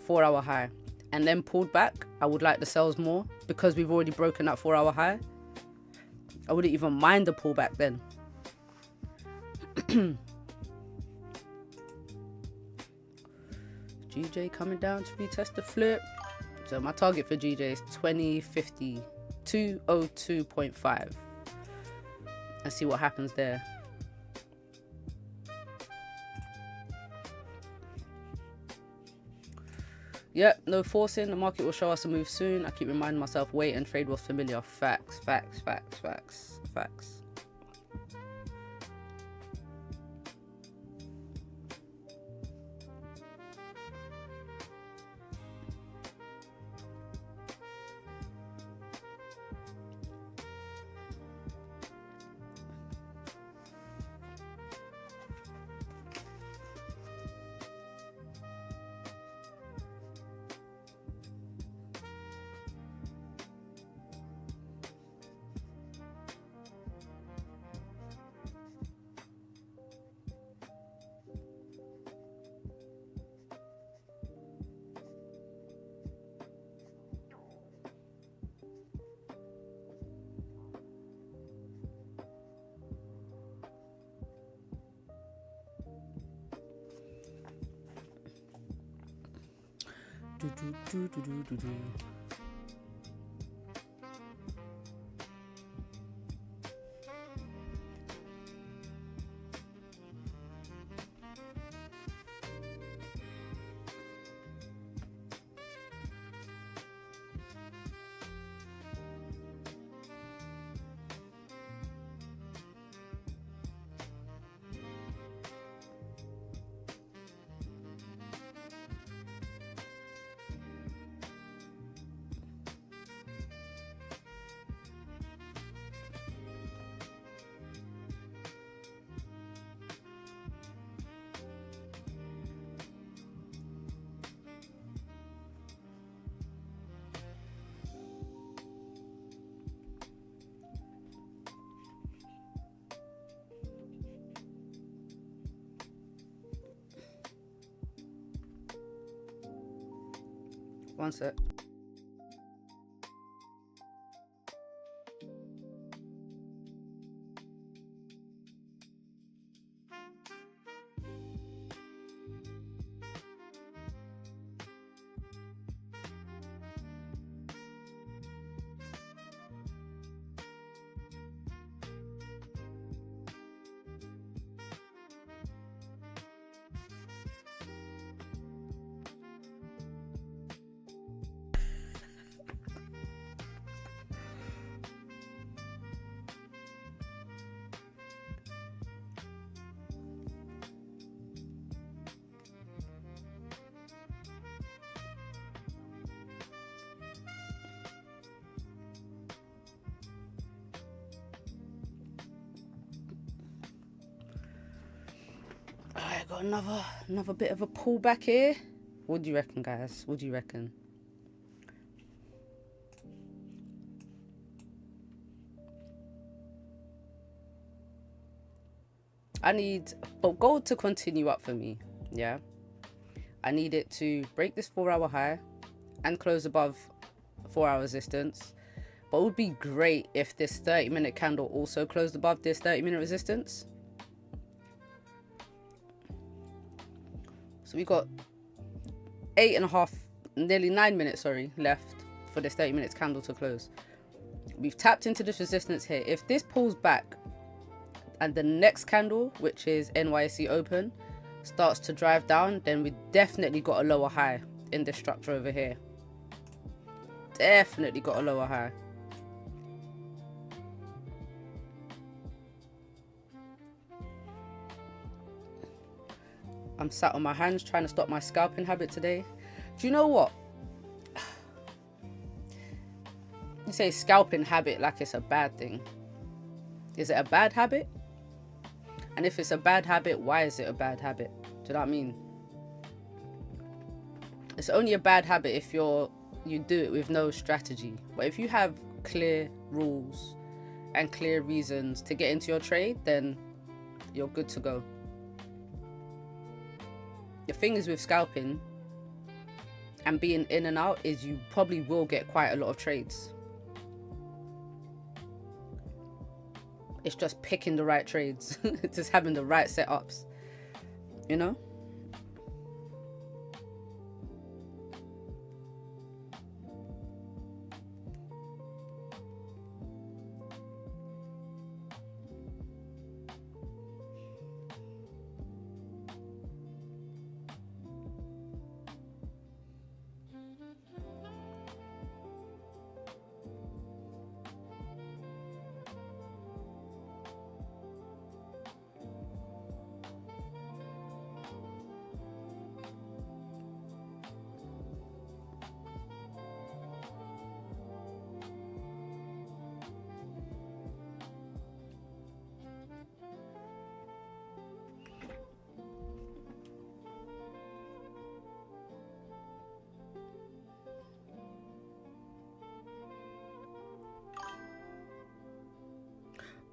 4-hour high and then pulled back, I would like the sells more because we've already broken that 4-hour high. I wouldn't even mind the pullback then. GJ coming down to retest the flip. So my target for GJ is 2050, 202.5. And see what happens there. Yep, no forcing. The market will show us a move soon. I keep reminding myself, wait and trade what's familiar. Facts, facts, facts, facts, facts. One sec. Alright, got another bit of a pullback here. What do you reckon, guys? What do you reckon? I need gold to continue up for me. Yeah, I need it to break this 4-hour high and close above 4-hour resistance. But it would be great if this 30-minute candle also closed above this 30-minute resistance. So we got 8.5, nearly 9 minutes, sorry, left for this 30 minutes candle to close. We've tapped into this resistance here. If this pulls back and the next candle, which is NYSE open, starts to drive down, then we definitely got a lower high in this structure over here. Definitely got a lower high. I'm sat on my hands trying to stop my scalping habit today. Do you know what? You say scalping habit like it's a bad thing. Is it a bad habit? And if it's a bad habit, why is it a bad habit? Do you know what I mean? It's only a bad habit if you do it with no strategy. But if you have clear rules and clear reasons to get into your trade, then you're good to go. The thing is with scalping and being in and out is you probably will get quite a lot of trades. It's just picking the right trades. It's just having the right setups, you know?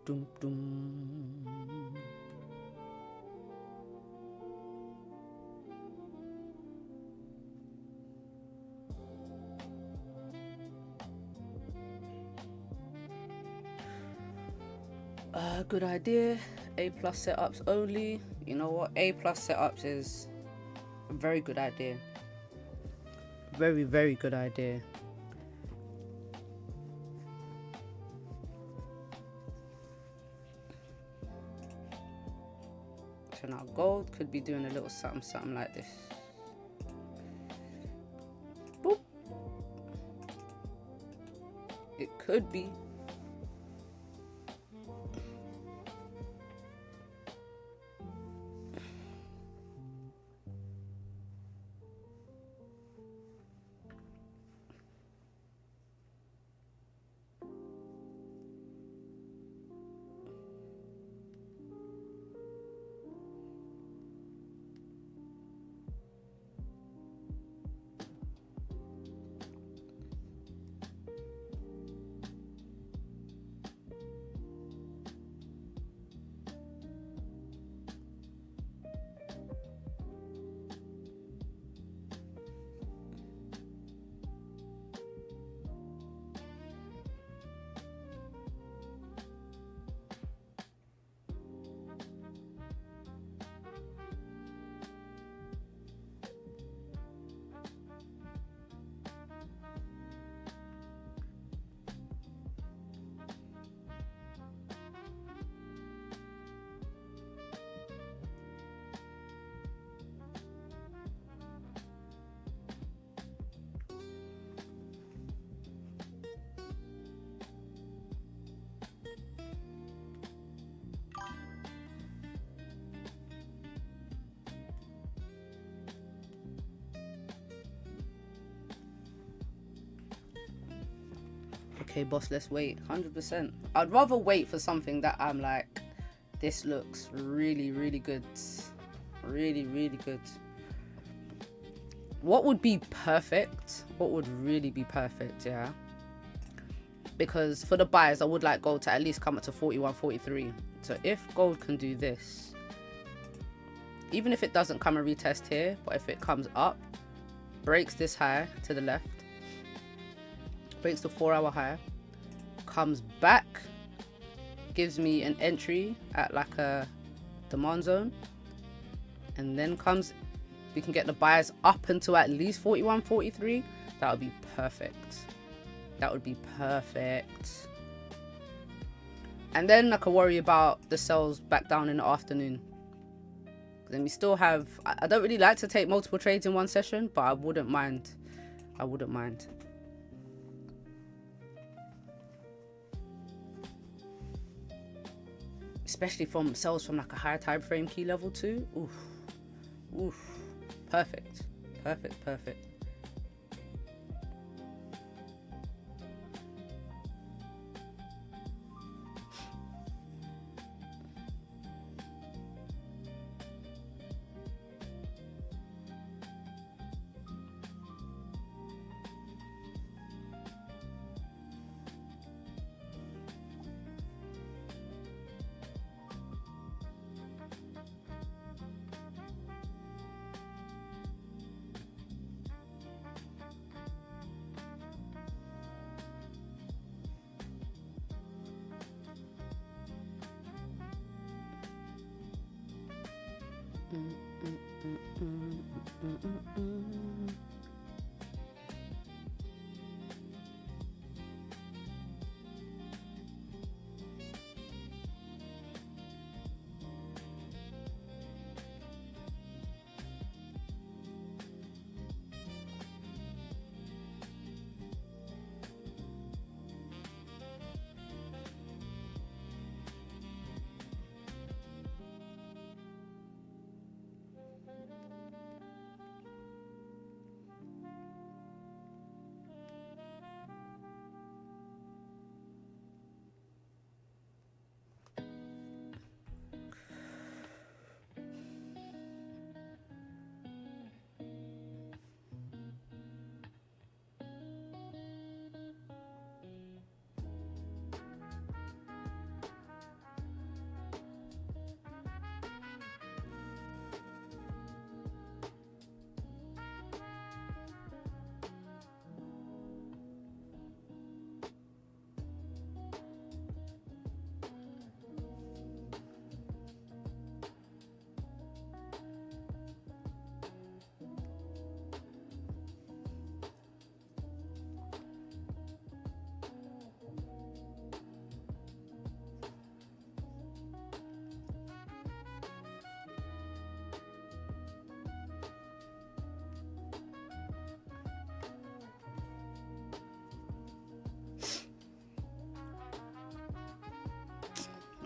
Dum, dum. Good idea. A plus setups only. You know what? A plus setups is a very good idea. Very, very good idea. So now gold could be doing a little something like this. Boop. It could be. Okay, boss, let's wait. 100%. I'd rather wait for something that I'm like, this looks really, really good. Really, really good. What would be perfect? What would really be perfect, yeah? Because for the buyers, I would like gold to at least come up to 41, 43. So if gold can do this, even if it doesn't come and retest here, but if it comes up, breaks this high to the left, breaks the 4-hour high, comes back, gives me an entry at like a demand zone, and then comes, we can get the buyers up until at least 41, 43. That would be perfect. That would be perfect. And then I could worry about the sells back down in the afternoon. Then we still have, I don't really like to take multiple trades in one session, but I wouldn't mind. I wouldn't mind. Especially from sells from like a higher time frame key level too. Oof. Oof. Perfect. Perfect. Perfect.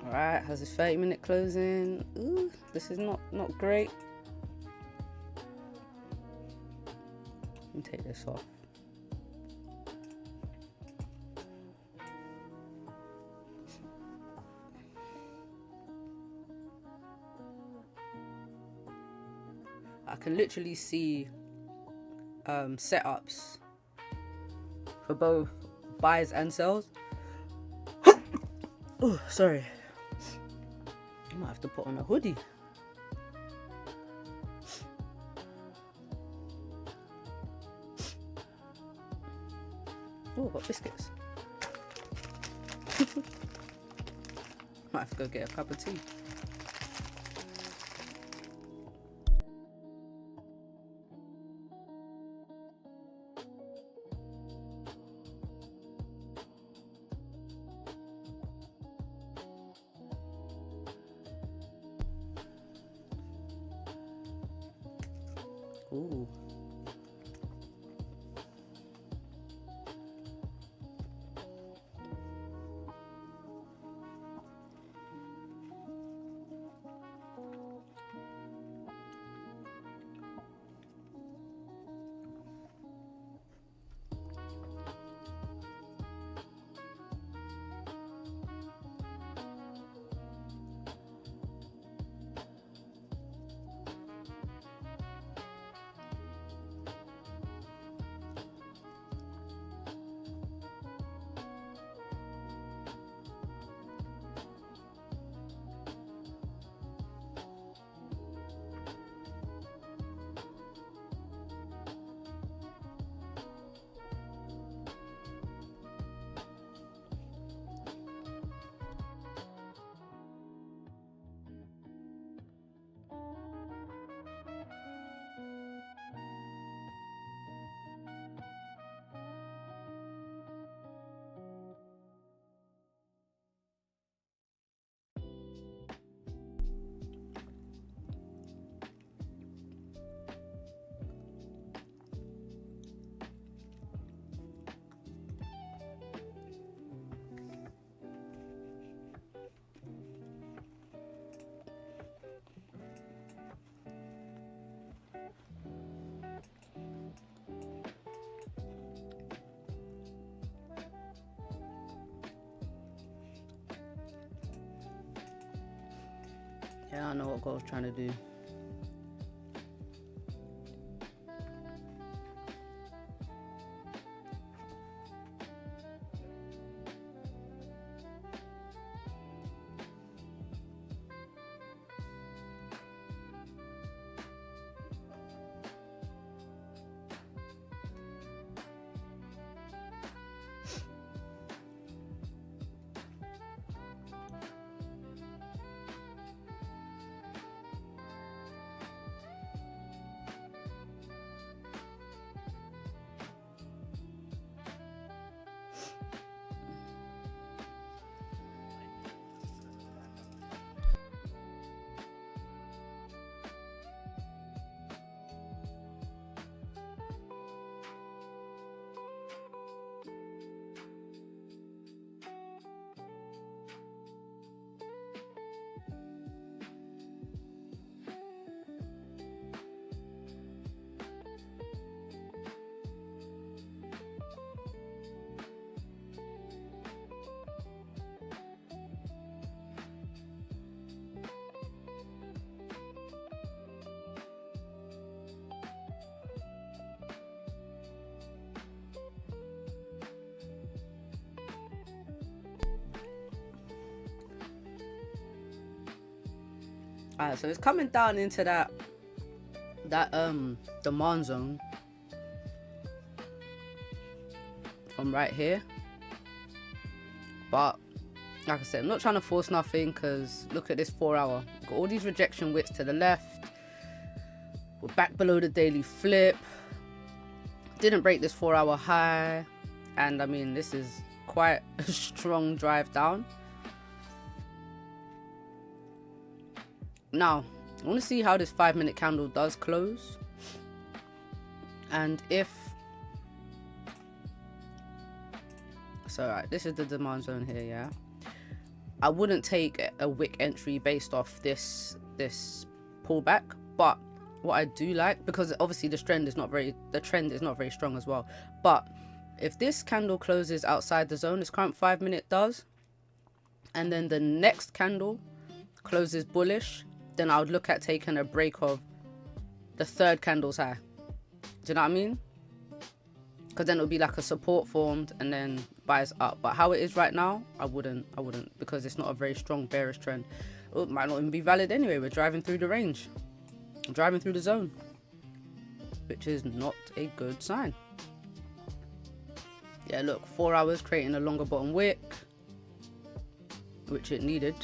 All right, has this 30-minute closing? Ooh, this is not great. Let me take this off. I can literally see setups for both buys and sells. Oh, sorry. I might have to put on a hoodie. Oh, got biscuits. Might have to go get a cup of tea. Ooh. Yeah, I know what God's trying to do. Alright, so it's coming down into that demand zone from right here. But like I said, I'm not trying to force nothing, because look at this 4 hour. Got all these rejection wicks to the left. We're back below the daily flip. Didn't break this 4 hour high. And I mean, this is quite a strong drive down. Now, I want to see how this 5-minute candle does close. And if... So, right, this is the demand zone here, yeah? I wouldn't take a wick entry based off this pullback. But what I do like, because obviously the trend is not very strong as well, but if this candle closes outside the zone, this current 5 minute does, and then the next candle closes bullish, then I would look at taking a break of the third candle's high. Do you know what I mean? Because then it would be like a support formed and then buys up. But how it is right now, I wouldn't, because it's not a very strong bearish trend. It might not even be valid anyway. We're driving through the range, driving through the zone, which is not a good sign. Yeah, look, 4 hours creating a longer bottom wick, which it needed.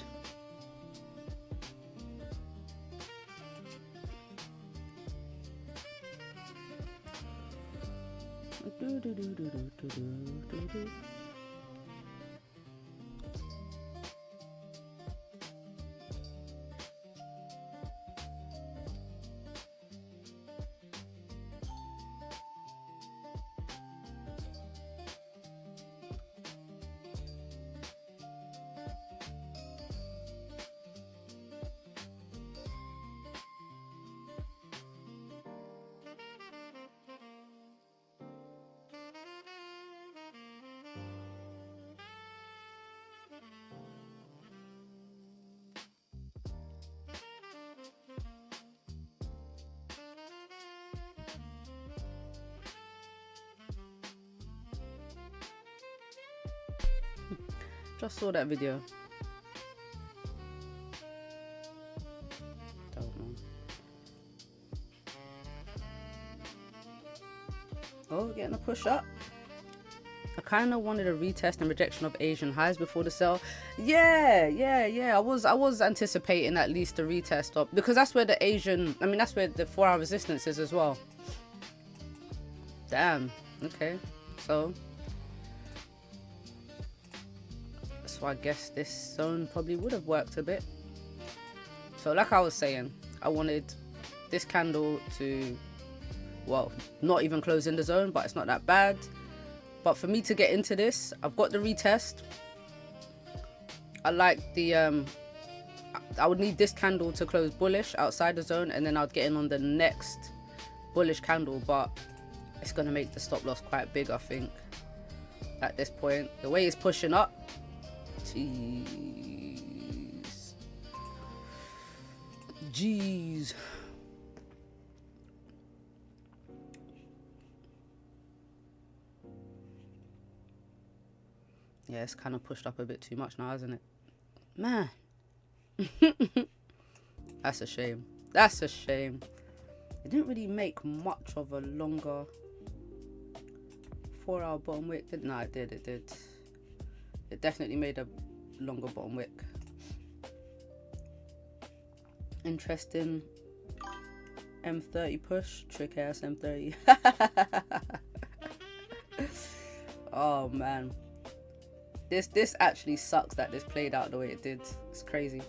Just saw that video. Don't know. Oh, getting a push up. I kind of wanted a retest and rejection of Asian highs before the sell. Yeah. I was anticipating at least a retest up, because that's where the Asian, I mean, that's where the 4 hour resistance is as well. Damn. Okay. So I guess this zone probably would have worked a bit. So like I was saying, I wanted this candle to, well, not even close in the zone, but it's not that bad. But for me to get into this, I've got the retest. I like the I would need this candle to close bullish outside the zone, and then I'd get in on the next bullish candle. But it's gonna make the stop loss quite big, I think, at this point. The way it's pushing up, Jeez. Yeah, it's kind of pushed up a bit too much now, isn't it? Man. That's a shame. That's a shame. It didn't really make much of a longer 4 hour bottom wick. No, it did. It definitely made a longer bottom wick. Interesting. M30 push. Trick ass M30. Oh man. This actually sucks that this played out the way it did. It's crazy.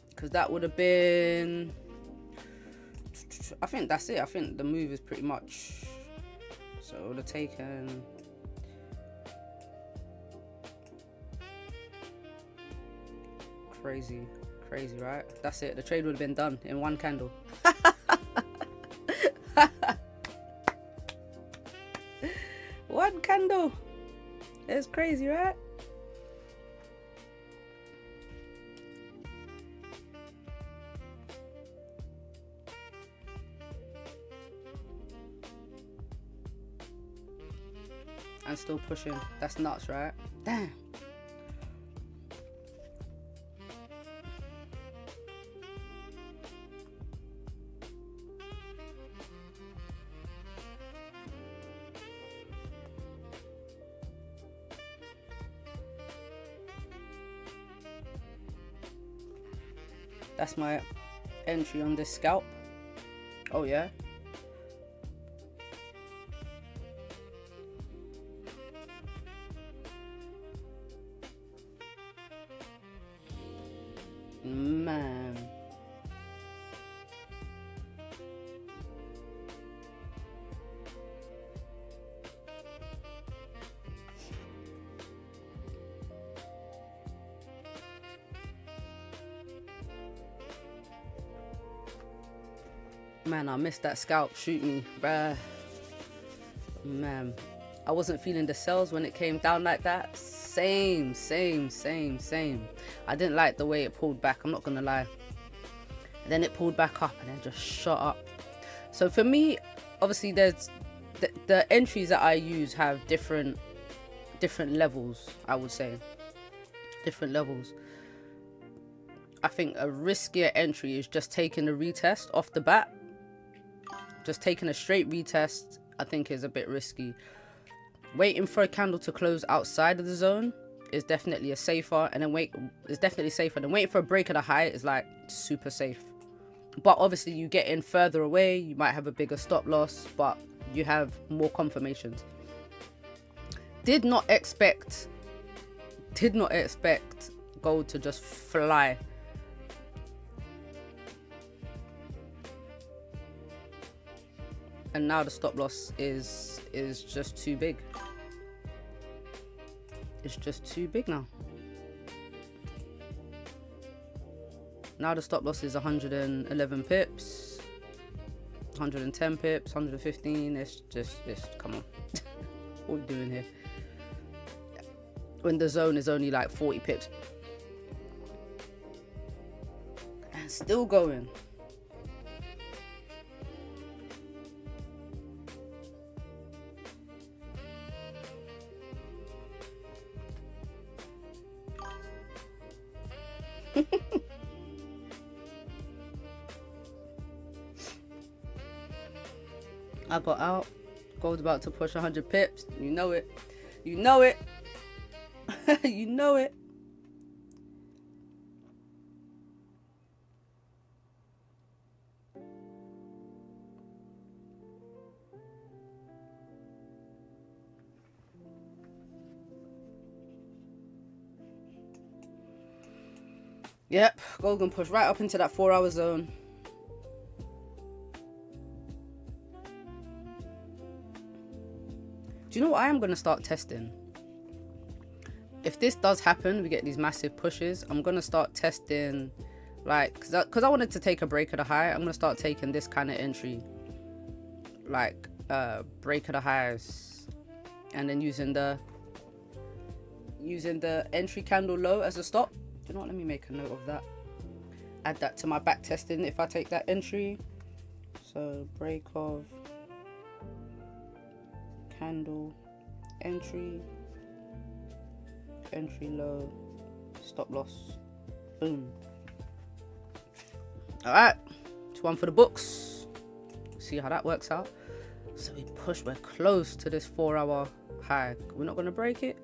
Because that would have been, I think that's it. I think the move is pretty much, so it would have taken, crazy, right? That's it. The trade would have been done in one candle. One candle. It's crazy, right? And still pushing. That's nuts, right? Damn. That's my entry on this scalp. Oh yeah. Man. Man, I missed that scalp. Shoot me, bruh. Man, I wasn't feeling the sells when it came down like that. Same. I didn't like the way it pulled back, I'm not gonna lie. Then it pulled back up and then just shot up. So for me, obviously there's the entries that I use have different levels, I would say. Different levels. I think a riskier entry is just taking a retest off the bat. Just taking a straight retest, I think, is a bit risky. Waiting for a candle to close outside of the zone is definitely safer, and then waiting for a break of the high is like super safe. But obviously you get in further away, you might have a bigger stop loss, but you have more confirmations. Did not expect gold to just fly. And now the stop loss is just too big. It's just too big now. Now the stop loss is 111 pips, 110 pips, 115. It's come on. What are we doing here? When the zone is only like 40 pips. And still going. I got out. Gold's about to push 100 pips. You know it. You know it. You know it. Yep, gold gonna push right up into that 4-hour zone. Do you know what I am gonna start testing? If this does happen, we get these massive pushes, I'm gonna start testing, like, because I wanted to take a break of the high. I'm gonna start taking this kind of entry, like break of the highs, and then using the entry candle low as a stop. You know what, let me make a note of that, add that to my back testing if I take that entry. So break of candle, entry low, stop loss, boom. All right, it's one for the books. See how that works out. So we push, we're close to this 4-hour high. We're not going to break it.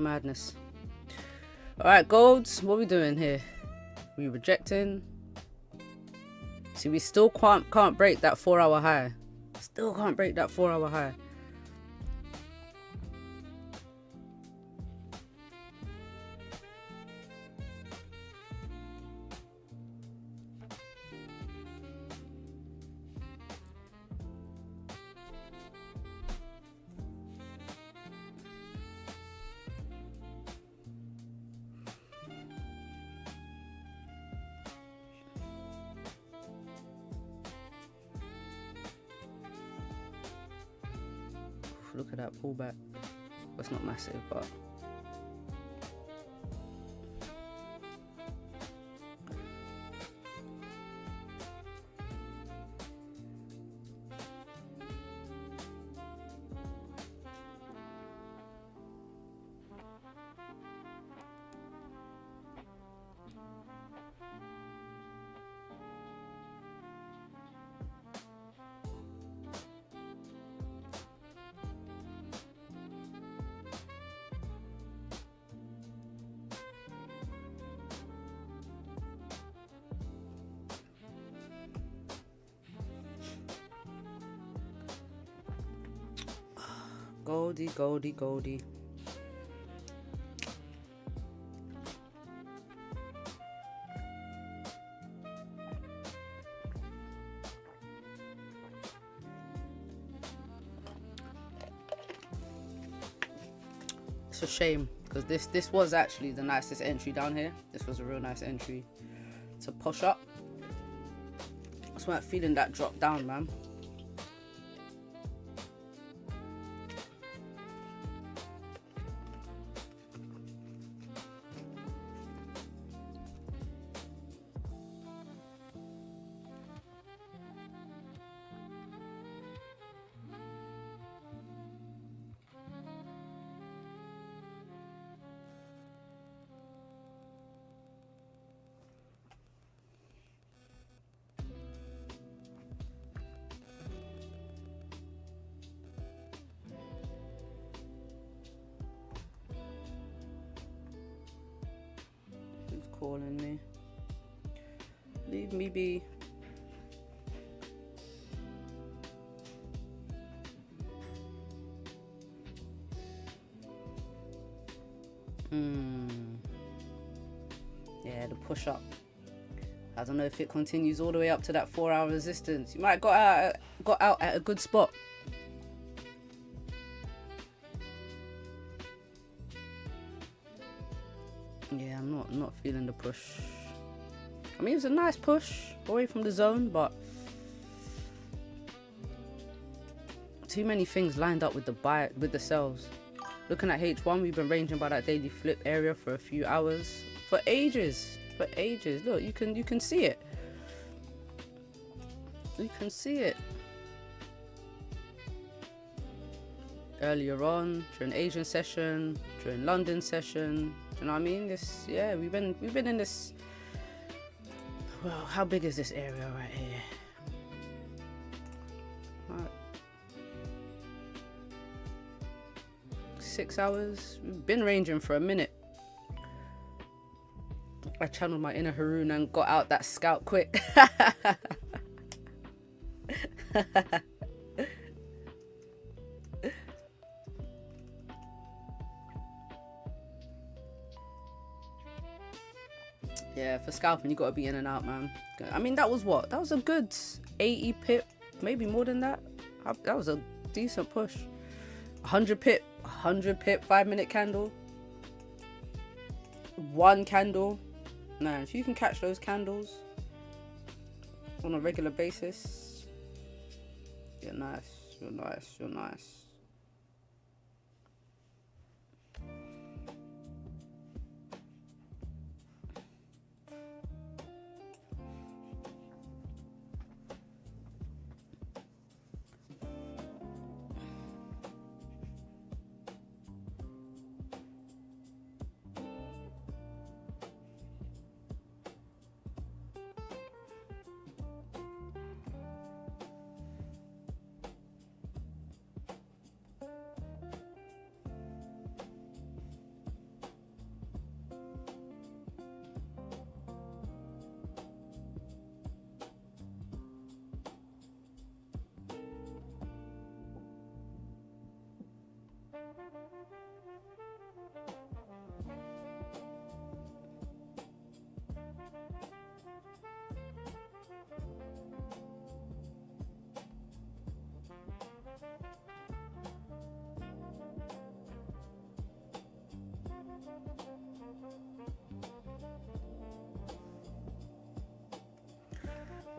Madness. Alright, golds, what are we doing here? We rejecting? See, we still can't break that 4-hour high. Still can't break that 4-hour high. Look at that pullback. Well, it's not massive, but Goldie, Goldie, Goldie. It's a shame because this was actually the nicest entry down here. This was a real nice entry to push up. I just weren't feeling that drop down, man. Calling me. Leave me be. Yeah, the push up. I don't know if it continues all the way up to that 4-hour resistance. You might got out at a good spot. Yeah, I'm not feeling the push. I mean, it was a nice push away from the zone, but too many things lined up with the sells. Looking at H1, we've been ranging by that daily flip area for a few hours, for ages. Look, you can see it. You can see it. Earlier on, during Asian session, during London session. You know what I mean? This, yeah, we've been in this. Well, how big is this area right here? Right. 6 hours. We've been ranging for a minute. I channeled my inner Haroon and got out that scout quick. Yeah, for scalping you gotta be in and out, man. I mean, that was what? That was a good 80 pip, maybe more than that. That was a decent push. 100 pip 5-minute candle. One candle. Man, if you can catch those candles on a regular basis, you're nice. You're nice. You're nice.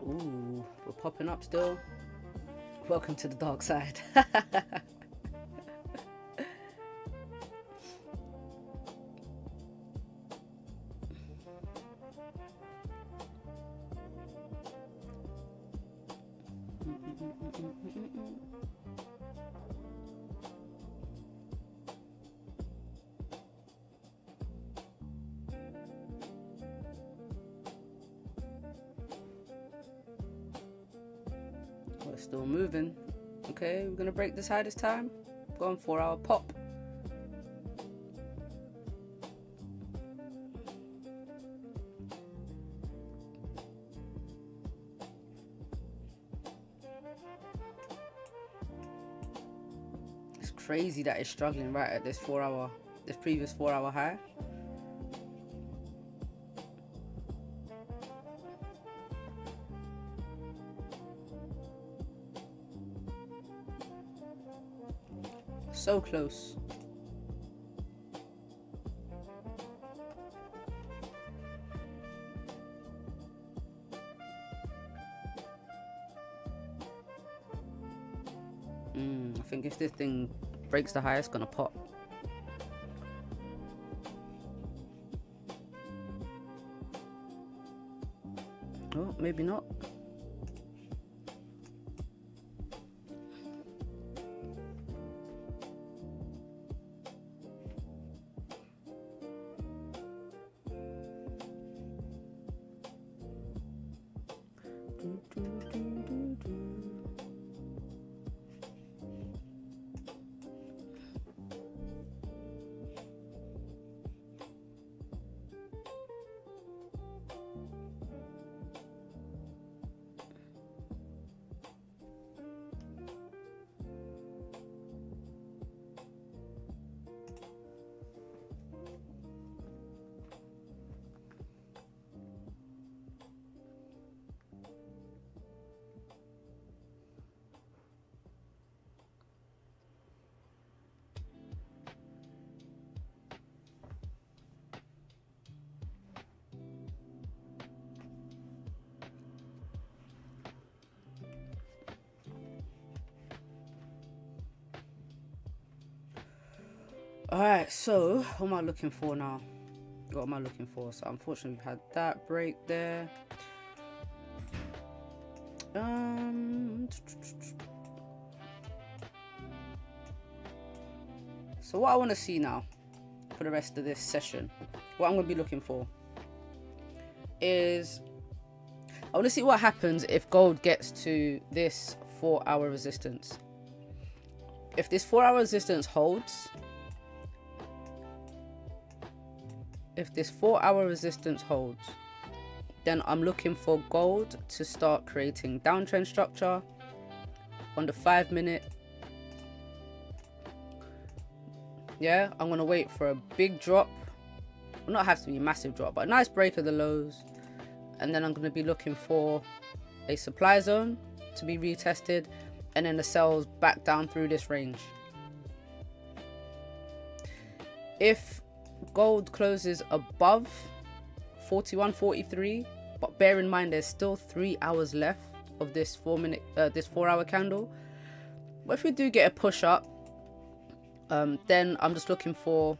Ooh, we're popping up still. Welcome to the dark side. We're still moving. Okay, we're gonna break this high this time. Go on 4 hour pop. It's crazy that it's struggling right at this previous 4 hour high. So close. I think if this thing breaks the high, it's gonna pop. Oh, maybe not. Alright, so what am I looking for now? What am I looking for? So unfortunately we've had that break there. So what I want to see now for the rest of this session, what I'm going to be looking for is I want to see what happens if gold gets to this 4 hour resistance. If this 4 hour resistance holds, then I'm looking for gold to start creating downtrend structure on the 5 minute. Yeah, I'm gonna wait for a big drop. Will not have to be a massive drop, but a nice break of the lows. And then I'm gonna be looking for a supply zone to be retested, and then the sells back down through this range. If gold closes above 41.43, but bear in mind there's still 3 hours left of this 4 hour candle. But if we do get a push up, then I'm just looking for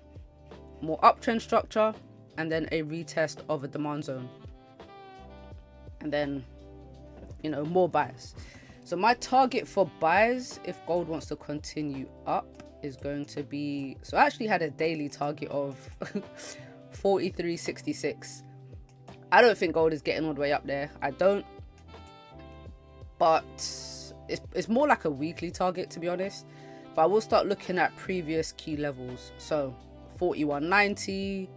more uptrend structure and then a retest of a demand zone, and then, you know, more buys. So my target for buys, if gold wants to continue up, is going to be, so I actually had a daily target of 43.66. I don't think gold is getting all the way up there. I don't, but it's more like a weekly target, to be honest. But I will start looking at previous key levels, so 41.90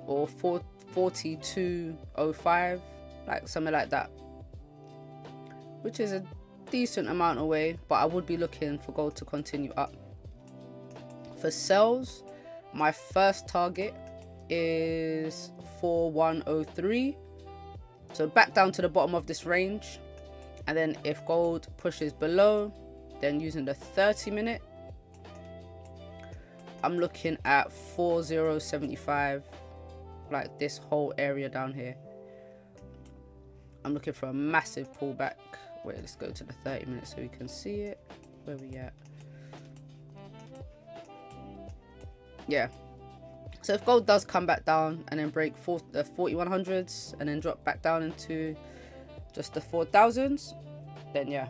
or 42.05, like something like that, which is a decent amount away, but I would be looking for gold to continue up. For sells, my first target is 4103, so back down to the bottom of this range, and then if gold pushes below, then using the 30 minute, I'm looking at 4075, like this whole area down here. I'm looking for a massive pullback. Wait, let's go to the 30 minutes so we can see it. Where we at? Yeah. So if gold does come back down and then break the 4100s and then drop back down into just the 4000s, then yeah,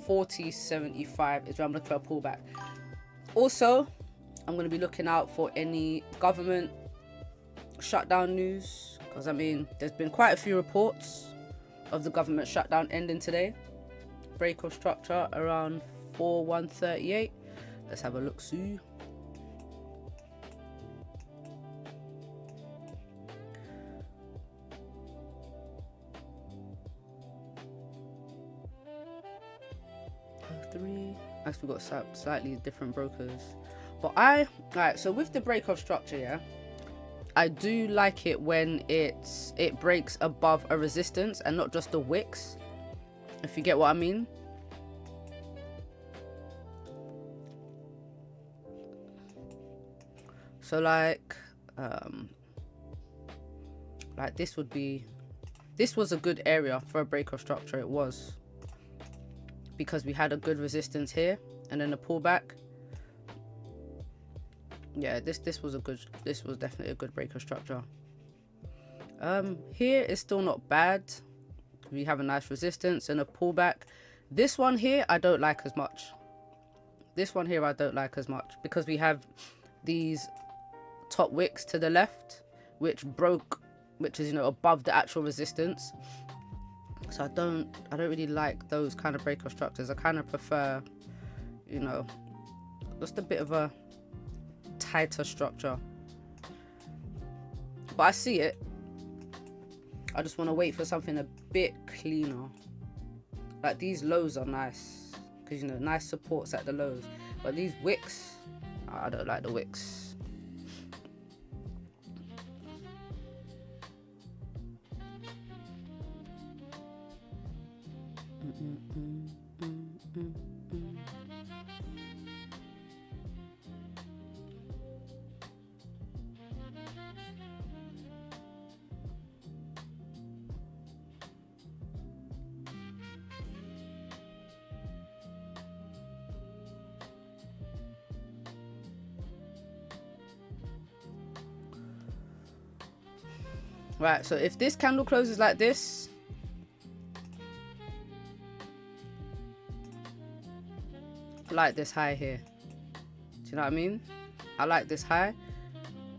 40.75 is where I'm looking for a pullback. Also, I'm going to be looking out for any government shutdown news, because I mean, there's been quite a few reports of the government shutdown ending today. Breakout structure around 4138. Let's have a look see. Actually, we've got slightly different brokers, but alright, so with the breakout structure, yeah, I do like it when it breaks above a resistance and not just the wicks, if you get what I mean. So like this was a good area for a breakout structure. It was, because we had a good resistance here and then a pullback. Yeah, this was definitely a good breaker structure. Here is still not bad. We have a nice resistance and a pullback. This one here I don't like as much. Because we have these top wicks to the left, which is, you know, above the actual resistance. So I don't really like those kind of breakout structures. I kind of prefer, you know, just a bit of a tighter structure. But I see it. I just want to wait for something a bit cleaner. Like these lows are nice, because, you know, nice supports at the lows. But these wicks, I don't like the wicks. Right, so if this candle closes like this, I like this high here. Do you know what I mean? I like this high.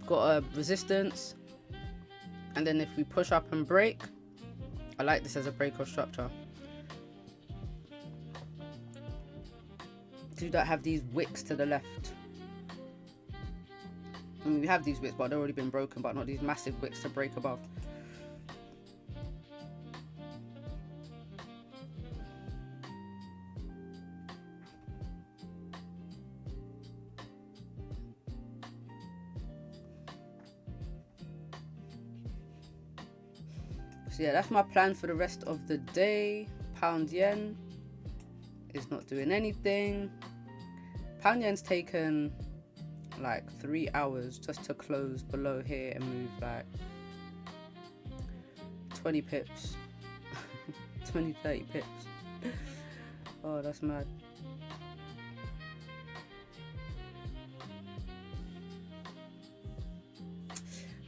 Got a resistance. And then if we push up and break, I like this as a breakout structure. You don't have these wicks to the left. I mean, we have these wicks, but they've already been broken, but not these massive wicks to break above. So yeah, that's my plan for the rest of the day. Pound yen is not doing anything. Pound yen's taken like 3 hours just to close below here and move like 20 pips. 20, 30 pips. Oh, that's mad.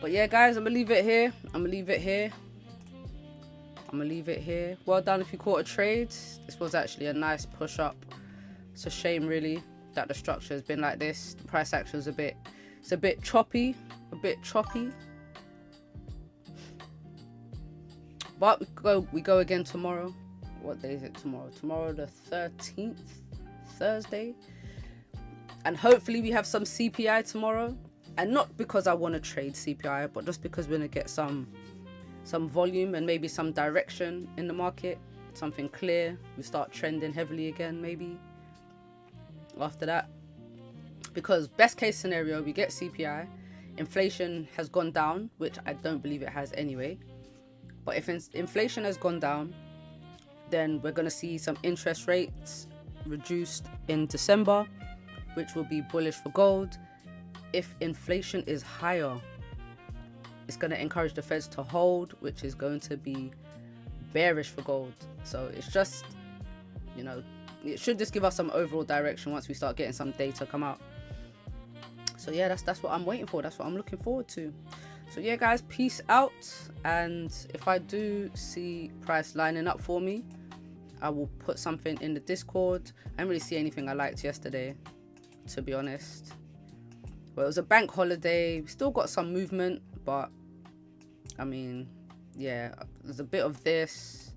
But yeah, guys, I'm gonna leave it here. Well done if you caught a trade. This was actually a nice push up. It's a shame really that the structure has been like this. The price action is a bit choppy. But we go again tomorrow. What day is it tomorrow? Tomorrow the 13th, Thursday. And hopefully we have some CPI tomorrow. And not because I want to trade CPI, but just because we're gonna get some volume and maybe some direction in the market, something clear. We start trending heavily again maybe after that, because best case scenario, we get CPI, inflation has gone down, which I don't believe it has anyway, but if inflation has gone down, then we're going to see some interest rates reduced in December, which will be bullish for gold. If inflation is higher, it's going to encourage the Feds to hold, which is going to be bearish for gold. So it's just, you know, it should just give us some overall direction once we start getting some data come out. So yeah, that's what I'm waiting for. That's what I'm looking forward to. So yeah, guys, peace out. And if I do see price lining up for me, I will put something in the Discord. I didn't really see anything I liked yesterday, to be honest. Well, it was a bank holiday. We still got some movement, but I mean, yeah, there's a bit of this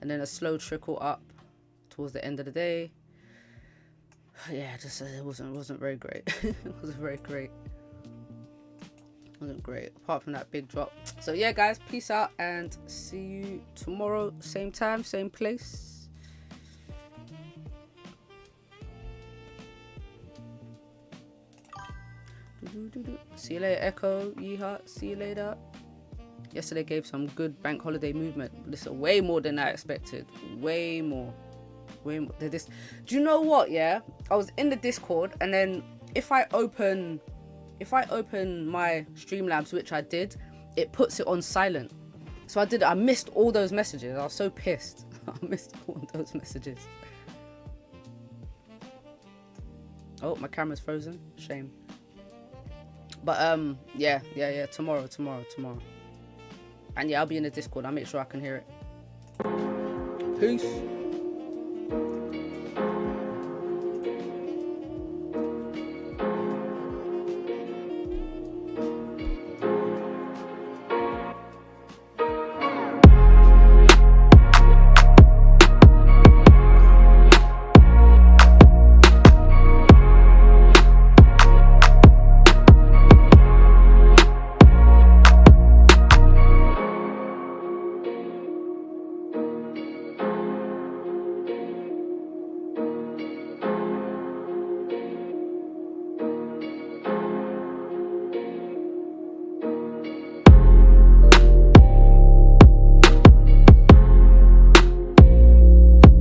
and then a slow trickle up towards the end of the day. Yeah, just it wasn't very great. It wasn't very great. It wasn't great apart from that big drop. So yeah, guys, peace out and see you tomorrow, same time, same place. See you later, Echo. Yeehaw. See you later. Yesterday gave some good bank holiday movement. Listen, way more than I expected. Way more. This. Do you know what? Yeah, I was in the Discord, and then if I open my Streamlabs, which I did, it puts it on silent. So I missed all those messages. I was so pissed. I missed all those messages. Oh, my camera's frozen. Shame. But yeah. Tomorrow. And yeah, I'll be in the Discord. I'll make sure I can hear it. Peace.